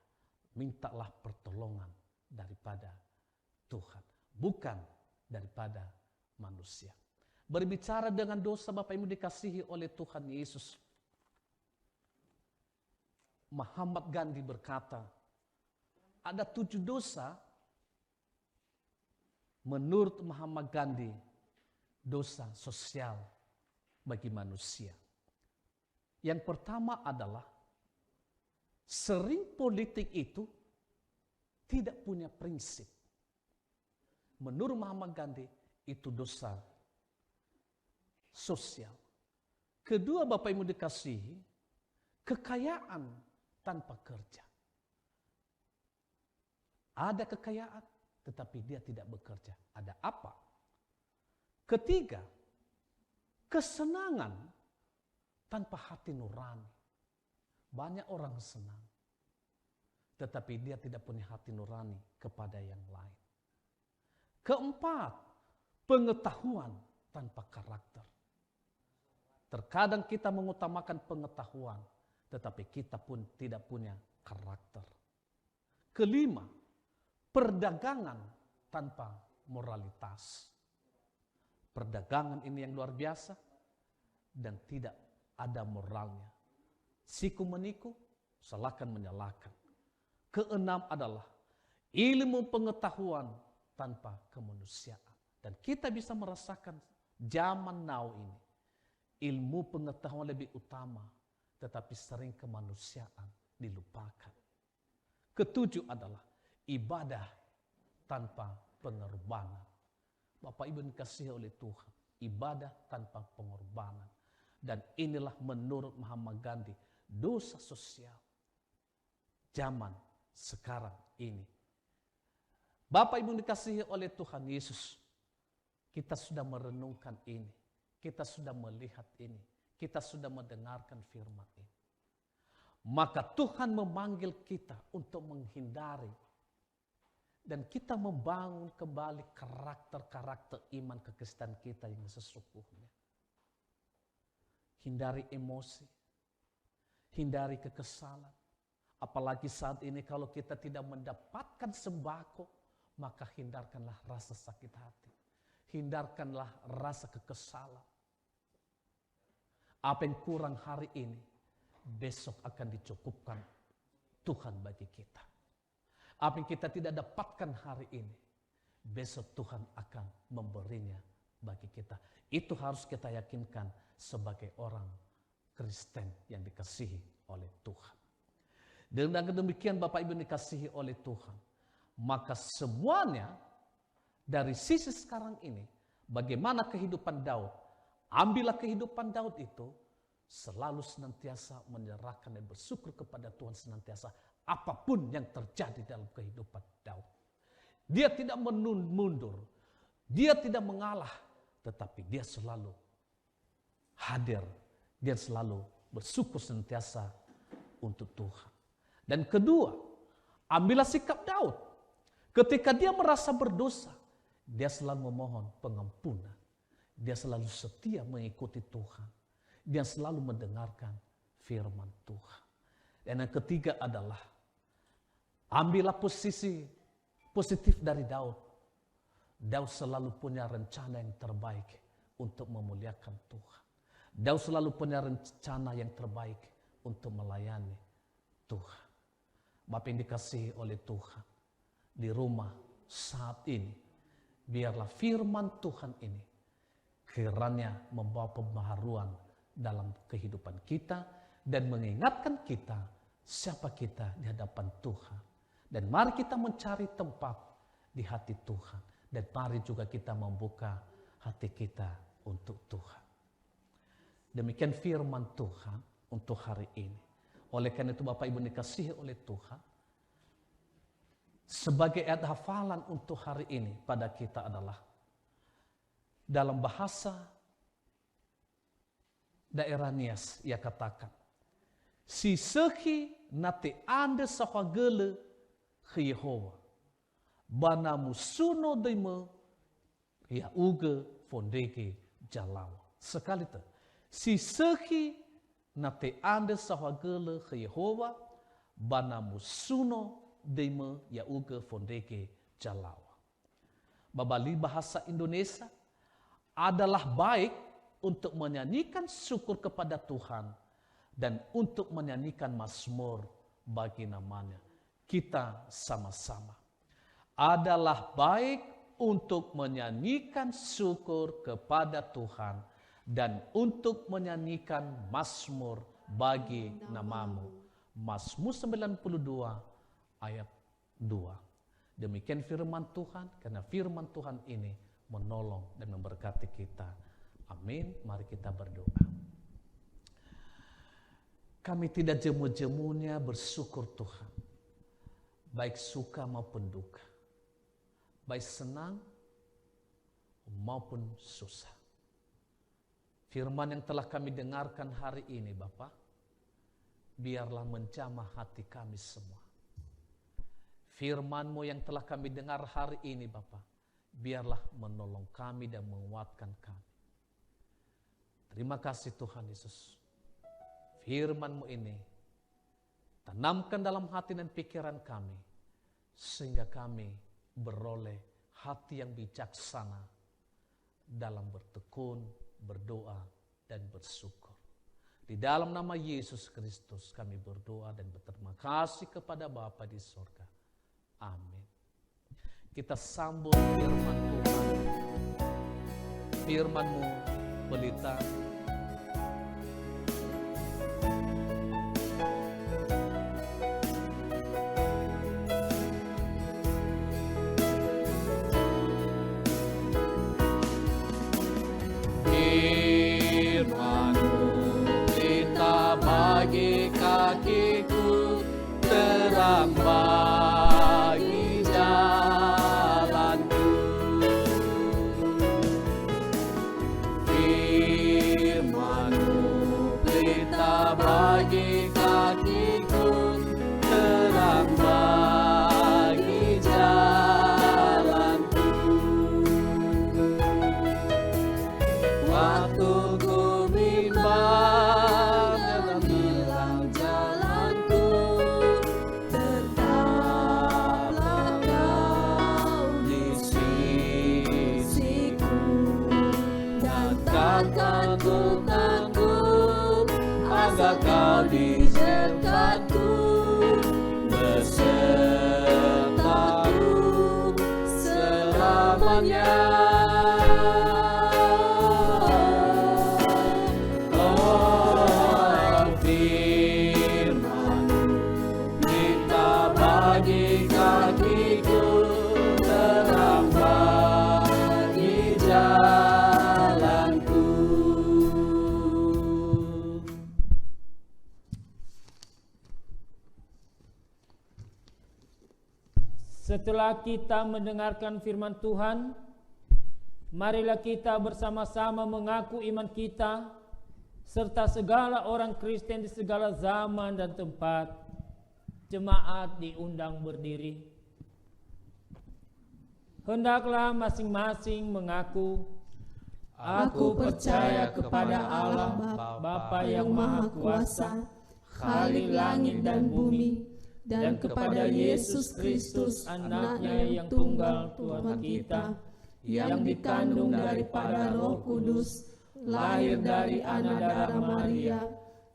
mintalah pertolongan daripada Tuhan, bukan daripada manusia. Berbicara dengan dosa, Bapak Ibu dikasihi oleh Tuhan Yesus, Muhammad Gandhi berkata, ada 7 dosa menurut Muhammad Gandhi, dosa sosial bagi manusia. Yang pertama adalah sering politik itu tidak punya prinsip. Menurut Muhammad Gandhi itu dosa sosial. Kedua, Bapak Ibu dikasihi, kekayaan tanpa kerja. Ada kekayaan tetapi dia tidak bekerja. Ada apa? Ketiga, kesenangan tanpa hati nurani. Banyak orang senang, tetapi dia tidak punya hati nurani kepada yang lain. Keempat, pengetahuan tanpa karakter. Terkadang kita mengutamakan pengetahuan, tetapi kita pun tidak punya karakter. Kelima, perdagangan tanpa moralitas. Perdagangan ini yang luar biasa dan tidak ada moralnya. Siku meniku, salahkan menyalahkan. Keenam adalah ilmu pengetahuan tanpa kemanusiaan. Dan kita bisa merasakan zaman now ini, ilmu pengetahuan lebih utama, tetapi sering kemanusiaan dilupakan. Ketujuh adalah ibadah tanpa pengorbanan. Bapak Ibu dikasihi oleh Tuhan, ibadah tanpa pengorbanan. Dan inilah menurut Muhammad Gandhi, dosa sosial zaman sekarang ini. Bapak Ibu dikasihi oleh Tuhan Yesus, kita sudah merenungkan ini, kita sudah melihat ini, kita sudah mendengarkan firman ini. Maka Tuhan memanggil kita untuk menghindari dan kita membangun kembali karakter-karakter iman kekristenan kita yang sesungguhnya. Hindari emosi, hindari kekesalan. Apalagi saat ini kalau kita tidak mendapatkan sembako, maka hindarkanlah rasa sakit hati. Hindarkanlah rasa kekesalan. Apa yang kurang hari ini, besok akan dicukupkan Tuhan bagi kita. Apa yang kita tidak dapatkan hari ini, besok Tuhan akan memberinya bagi kita. Itu harus kita yakinkan sebagai orang Kristen yang dikasihi oleh Tuhan. Dengan demikian Bapak Ibu dikasihi oleh Tuhan, maka semuanya dari sisi sekarang ini, bagaimana kehidupan Daud, ambillah kehidupan Daud itu, selalu senantiasa menyerahkan dan bersyukur kepada Tuhan senantiasa, apapun yang terjadi dalam kehidupan Daud. Dia tidak mundur, dia tidak mengalah, tetapi dia selalu hadir, dia selalu bersyukur senantiasa untuk Tuhan. Dan kedua, ambillah sikap Daud. Ketika dia merasa berdosa, dia selalu memohon pengampunan. Dia selalu setia mengikuti Tuhan. Dia selalu mendengarkan firman Tuhan. Dan yang ketiga adalah, ambillah posisi positif dari Daud. Daud selalu punya rencana yang terbaik untuk memuliakan Tuhan. Daud selalu punya rencana yang terbaik untuk melayani Tuhan. Bapak yang dikasihi oleh Tuhan, di rumah saat ini, biarlah firman Tuhan ini kiranya membawa pembaharuan dalam kehidupan kita dan mengingatkan kita siapa kita di hadapan Tuhan. Dan mari kita mencari tempat di hati Tuhan. Dan mari juga kita membuka hati kita untuk Tuhan. Demikian firman Tuhan untuk hari ini. Oleh karena itu Bapak Ibu dikasihi oleh Tuhan, sebagai ayat hafalan untuk hari ini pada kita adalah dalam bahasa daerah Nias, ia katakan, si seki nate ande sahagele ke Yehova, bana musuno dema ya uge fondeke jalaw. Sekali itu, si seki nate ande sahagele ke Yehova, bana musuno dema ya uge fondeke jalaw. Babali bahasa Indonesia adalah baik untuk menyanyikan syukur kepada Tuhan dan untuk menyanyikan mazmur bagi namanya. Kita sama-sama. Adalah baik untuk menyanyikan syukur kepada Tuhan dan untuk menyanyikan mazmur bagi namamu. Mazmur 92 ayat 2. Demikian firman Tuhan, karena firman Tuhan ini menolong dan memberkati kita. Amin. Mari kita berdoa. Kami tidak jemu-jemunya bersyukur Tuhan. Baik suka maupun duka. Baik senang maupun susah. Firman yang telah kami dengarkan hari ini Bapa, biarlah menjamah hati kami semua. Firman-Mu yang telah kami dengar hari ini Bapa, biarlah menolong kami dan menguatkan kami. Terima kasih Tuhan Yesus. Firman-Mu ini tanamkan dalam hati dan pikiran kami, sehingga kami beroleh hati yang bijaksana dalam bertekun, berdoa, dan bersyukur. Di dalam nama Yesus Kristus kami berdoa dan berterima kasih kepada Bapa di sorga. Amin. Kita sambut firman Tuhan. Firman-Mu pelita. Bagi kakiku terang bagi jalanku. Firman-Mu pelita bagi kakiku terang bagi jalanku. Waktu ku bimbang agar kau di dekatku, besertaku selamanya. Oh, firman-Mu pelita bagi kakiku, terang bagi jalanku. Setelah kita mendengarkan firman Tuhan, marilah kita bersama-sama mengaku iman kita serta segala orang Kristen di segala zaman dan tempat. Jemaat diundang berdiri. Hendaklah masing-masing mengaku, Aku percaya kepada Allah Bapa yang Maha Kuasa, Khalik langit dan bumi, dan kepada Yesus Kristus, Anaknya yang tunggal Tuhan kita, yang dikandung daripada Roh Kudus, lahir dari anak darah Maria,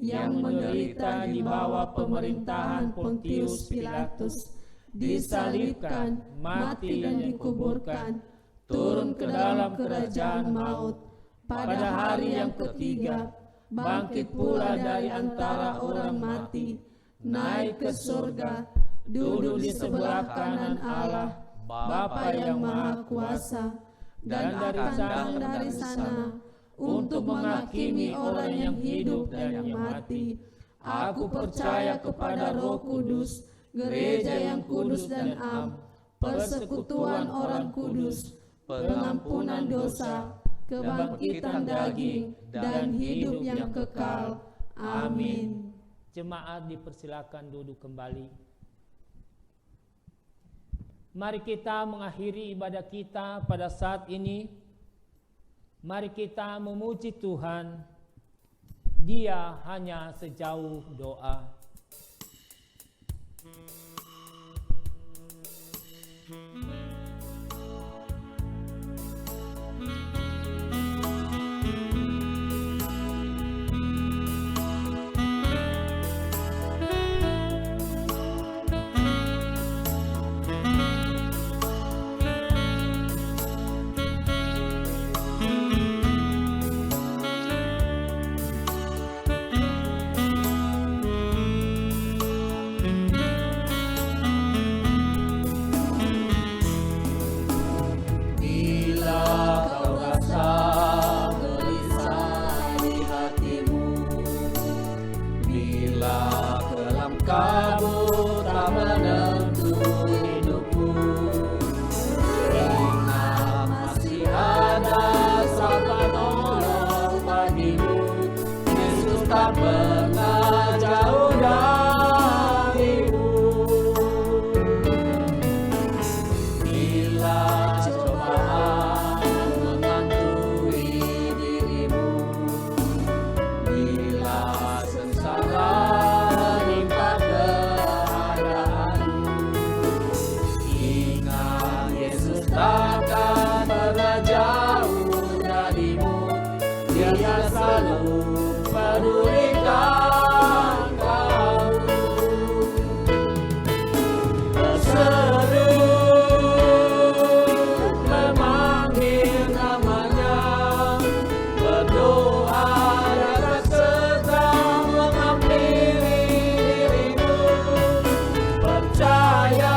yang menderita di bawah pemerintahan Pontius Pilatus, disalibkan, mati dan dikuburkan, turun ke dalam kerajaan maut, pada hari yang ketiga bangkit pula dari antara orang mati, naik ke surga, duduk di sebelah kanan Allah, Bapa yang Maha Kuasa, dan akan datang dari sana untuk menghakimi orang yang hidup dan yang mati. Aku percaya kepada Roh Kudus, gereja yang kudus dan am, persekutuan orang kudus, pengampunan dosa, kebangkitan daging, dan hidup yang kekal. Amin. Jemaat dipersilakan duduk kembali. Mari kita mengakhiri ibadah kita pada saat ini. Mari kita memuji Tuhan. Dia hanya sejauh doa. Kabut tak menentu hidupku, ingat masih ada sang penolong bagimu. Yesus tak pernah jauh darimu. Bila cobaan menghantui dirimu, bila sengsara takkan pernah jauh darimu. Dia selalu pedulikan kau. Berseru memanggil namanya, berdoa dan sedang menghampiri dirimu. Percaya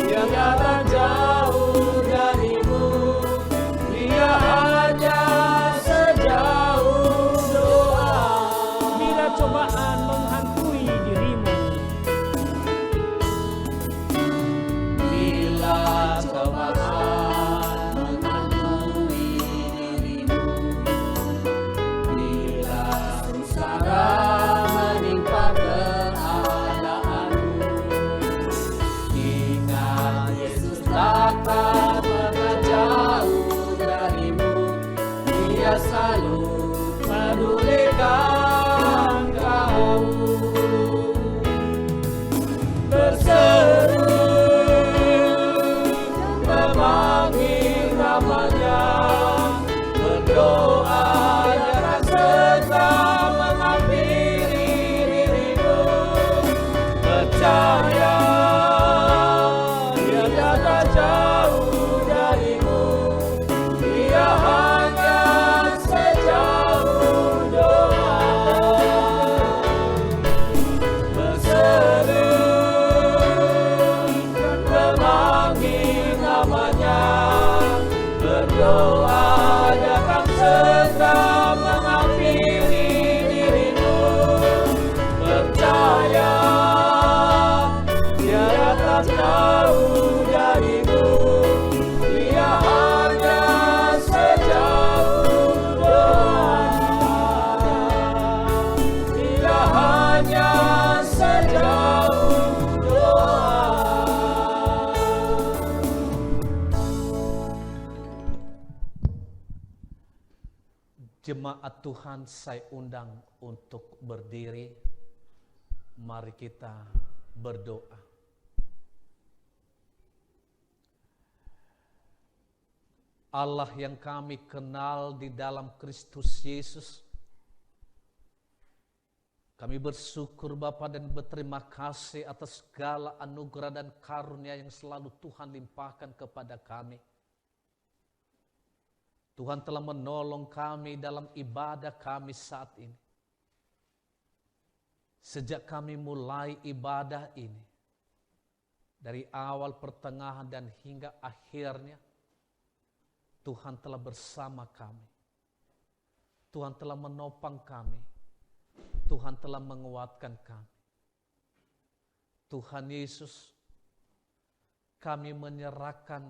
Dia tak jauh darimu, Dia hanya sejauh doa. Bila cobaan menghantui dirimu, bila cobaan menghantui dirimu, bila sengsara menimpa keadaanmu, ingat Yesus takkan pernah jauh darimu. Dia selalu pedulikan kau. Berseru memanggil namanya, berdoa dan sedang menghampiri dirimu. Percaya Dia tak jauh darimu, Dia hanya sejauh doa. Berseru memanggil namanya, berdoa dan Jemaat Tuhan, saya undang untuk berdiri. Mari kita berdoa. Allah yang kami kenal di dalam Kristus Yesus, kami bersyukur Bapa dan berterima kasih atas segala anugerah dan karunia yang selalu Tuhan limpahkan kepada kami. Tuhan telah menolong kami dalam ibadah kami saat ini. Sejak kami mulai ibadah ini, dari awal, pertengahan, dan hingga akhirnya, Tuhan telah bersama kami. Tuhan telah menopang kami. Tuhan telah menguatkan kami. Tuhan Yesus, kami menyerahkan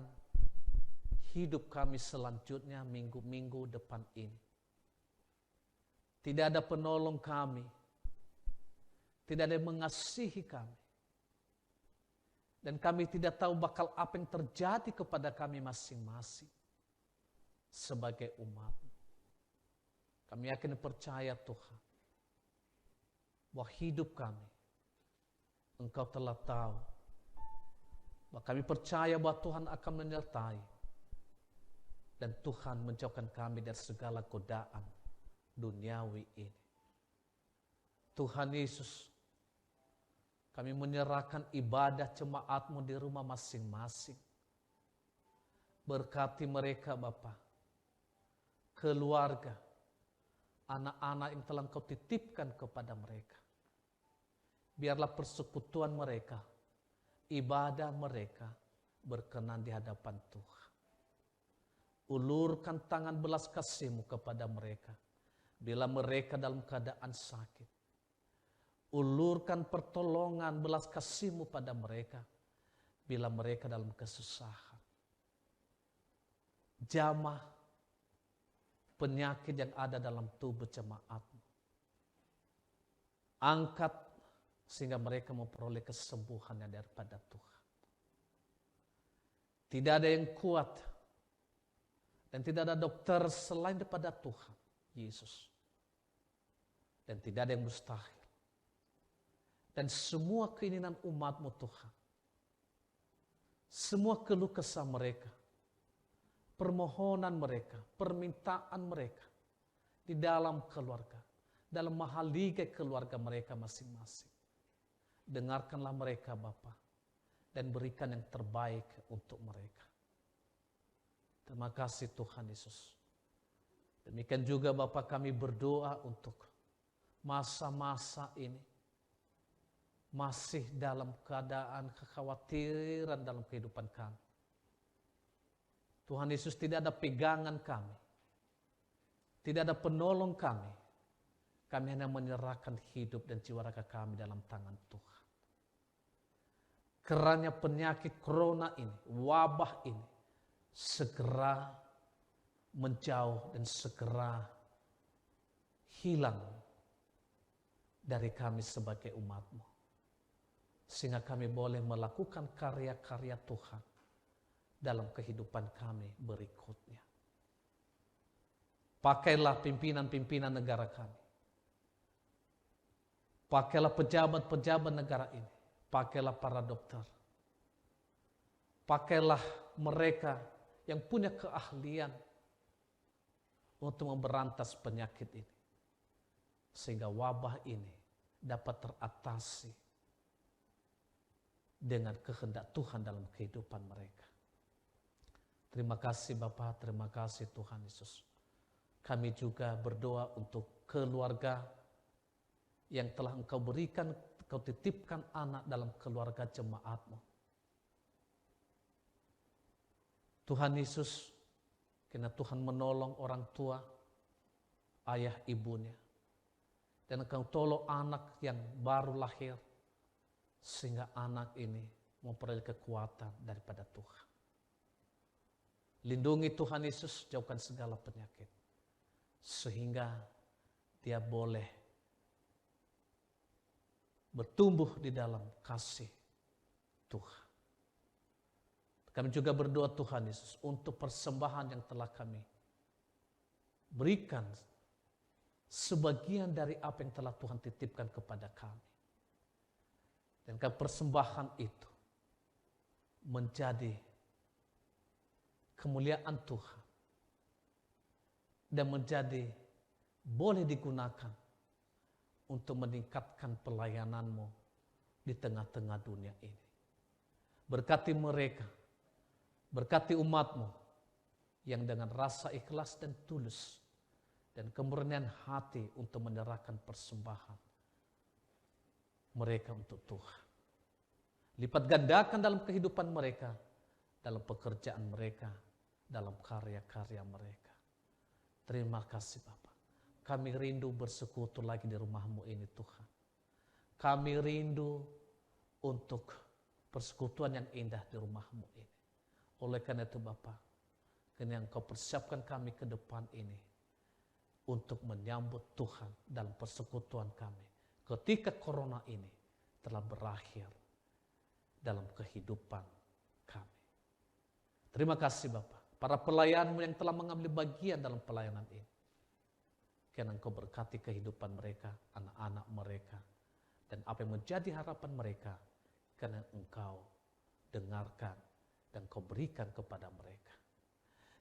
hidup kami selanjutnya minggu-minggu depan ini. Tidak ada penolong kami. Tidak ada yang mengasihi kami. Dan kami tidak tahu bakal apa yang terjadi kepada kami masing-masing sebagai umat. Kami yakin percaya Tuhan, bahwa hidup kami Engkau telah tahu. Bahwa kami percaya bahwa Tuhan akan menyertai. Dan Tuhan menjauhkan kami dari segala godaan duniawi ini. Tuhan Yesus, kami menyerahkan ibadah jemaat-Mu di rumah masing-masing. Berkati mereka Bapa, keluarga, anak-anak yang telah Engkau titipkan kepada mereka. Biarlah persekutuan mereka, ibadah mereka berkenan di hadapan Tuhan. Ulurkan tangan belas kasih-Mu kepada mereka bila mereka dalam keadaan sakit. Ulurkan pertolongan belas kasih-Mu pada mereka bila mereka dalam kesusahan. Jamah penyakit yang ada dalam tubuh jemaat-Mu. Angkat sehingga mereka memperoleh kesembuhan daripada Tuhan. Tidak ada yang kuat dan tidak ada dokter selain daripada Tuhan Yesus. Dan tidak ada yang mustahil. Dan semua keinginan umat-Mu Tuhan, semua keluh kesah mereka, permohonan mereka, permintaan mereka di dalam keluarga, dalam mahaligai keluarga mereka masing-masing. Dengarkanlah mereka Bapa, dan berikan yang terbaik untuk mereka. Terima kasih Tuhan Yesus. Demikian juga Bapa, kami berdoa untuk masa-masa ini masih dalam keadaan kekhawatiran dalam kehidupan kami. Tuhan Yesus, tidak ada pegangan kami, tidak ada penolong kami. Kami hanya menyerahkan hidup dan jiwa raga kami dalam tangan Tuhan. Kerana penyakit corona ini, wabah ini, segera menjauh dan segera hilang dari kami sebagai umat-Mu. Sehingga kami boleh melakukan karya-karya Tuhan dalam kehidupan kami berikutnya. Pakailah pimpinan-pimpinan negara kami. Pakailah pejabat-pejabat negara ini. Pakailah para dokter. Pakailah mereka yang punya keahlian untuk memberantas penyakit ini. Sehingga wabah ini dapat teratasi dengan kehendak Tuhan dalam kehidupan mereka. Terima kasih Bapa, terima kasih Tuhan Yesus. Kami juga berdoa untuk keluarga yang telah Engkau berikan, Engkau titipkan anak dalam keluarga jemaat-Mu. Tuhan Yesus, karena Tuhan menolong orang tua, ayah ibunya. Dan Engkau tolong anak yang baru lahir, sehingga anak ini memperoleh kekuatan daripada Tuhan. Lindungi Tuhan Yesus, jauhkan segala penyakit. Sehingga dia boleh bertumbuh di dalam kasih Tuhan. Kami juga berdoa Tuhan Yesus untuk persembahan yang telah kami berikan sebagian dari apa yang telah Tuhan titipkan kepada kami. Dan persembahan itu menjadi kemuliaan Tuhan dan menjadi boleh digunakan untuk meningkatkan pelayananmu di tengah-tengah dunia ini. Berkati mereka, berkati umatmu yang dengan rasa ikhlas dan tulus dan kemurnian hati untuk menyerahkan persembahan mereka untuk Tuhan. Lipat gandakan dalam kehidupan mereka, dalam pekerjaan mereka, dalam karya-karya mereka. Terima kasih Bapa. Kami rindu bersekutu lagi di rumah-Mu ini Tuhan. Kami rindu untuk persekutuan yang indah di rumah-Mu ini. Oleh karena itu Bapa, karena Engkau persiapkan kami ke depan ini untuk menyambut Tuhan dalam persekutuan kami. Ketika corona ini telah berakhir dalam kehidupan kami. Terima kasih Bapa, para pelayan-Mu yang telah mengambil bagian dalam pelayanan ini. Karena Engkau berkati kehidupan mereka, anak-anak mereka, dan apa yang menjadi harapan mereka, karena Engkau dengarkan dan Engkau berikan kepada mereka.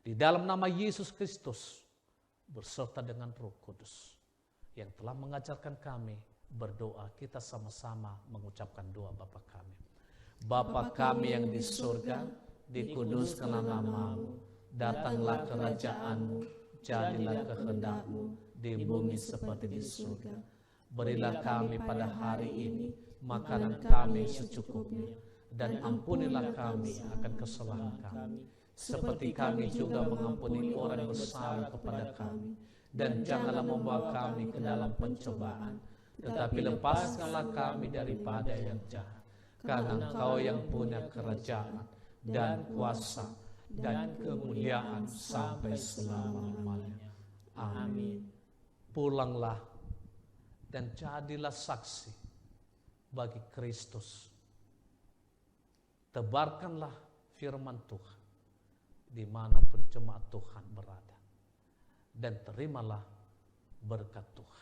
Di dalam nama Yesus Kristus, berserta dengan Roh Kudus, yang telah mengajarkan kami berdoa, kita sama-sama mengucapkan doa Bapa kami. Bapa kami yang di surga, dikuduskanlah nama-Mu, datanglah kerajaan-Mu, jadilah kehendak-Mu di bumi seperti di surga. Berilah kami pada hari ini makanan kami secukupnya, dan ampunilah kami akan kesalahan kami, seperti kami juga mengampuni orang yang bersalah kepada kami. Dan janganlah membawa kami ke dalam pencobaan, tetapi lepaskanlah kami daripada yang jahat. Karena Engkau yang punya kerajaan dan kuasa dan kemuliaan sampai selama-lamanya. Amin. Pulanglah dan jadilah saksi bagi Kristus. Tebarkanlah firman Tuhan dimanapun jemaat Tuhan berada, dan terimalah berkat Tuhan.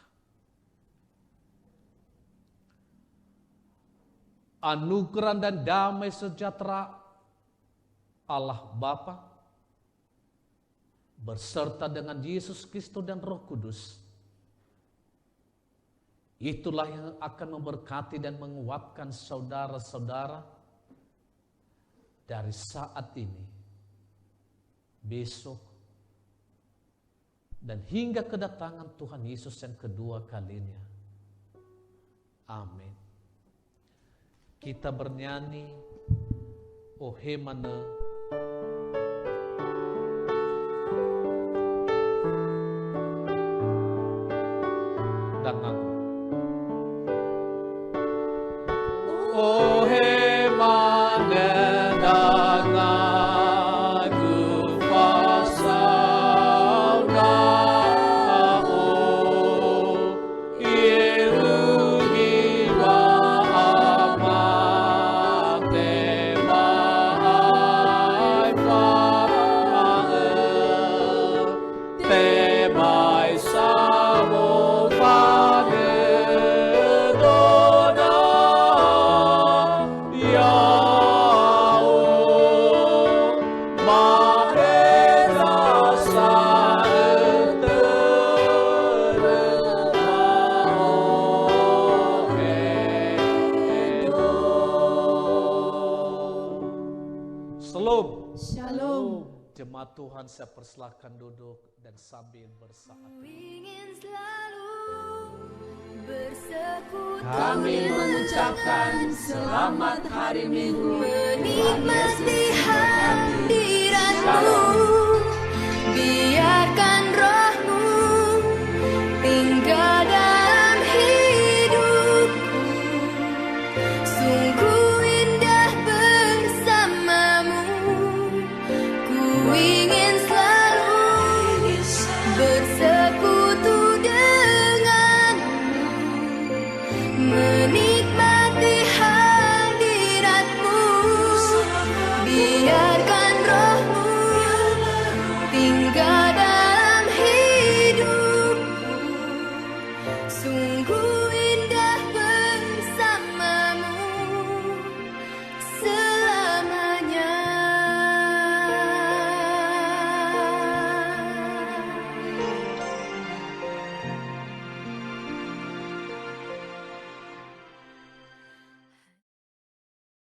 Anugerah dan damai sejahtera Allah Bapa berserta dengan Yesus Kristus dan Roh Kudus, itulah yang akan memberkati dan menguatkan saudara-saudara dari saat ini, besok, dan hingga kedatangan Tuhan Yesus yang kedua kalinya. Amin. Kita bernyanyi O Hemane dan aku. O Hemane dan aku pasal nao irugi maamate mai pae te mai samo pade dona yao mahera saete Shalom. Shalom. Jemaat Tuhan, saya persilahkan duduk dan sambil bersaat. Ingin selalu bersekutu, Kami mengucapkan selamat hari Minggu, menikmati hadirat-Mu. Biarkan Roh-Mu tinggal dalam hidupku. Sungguh indah bersamamu. Ku ingin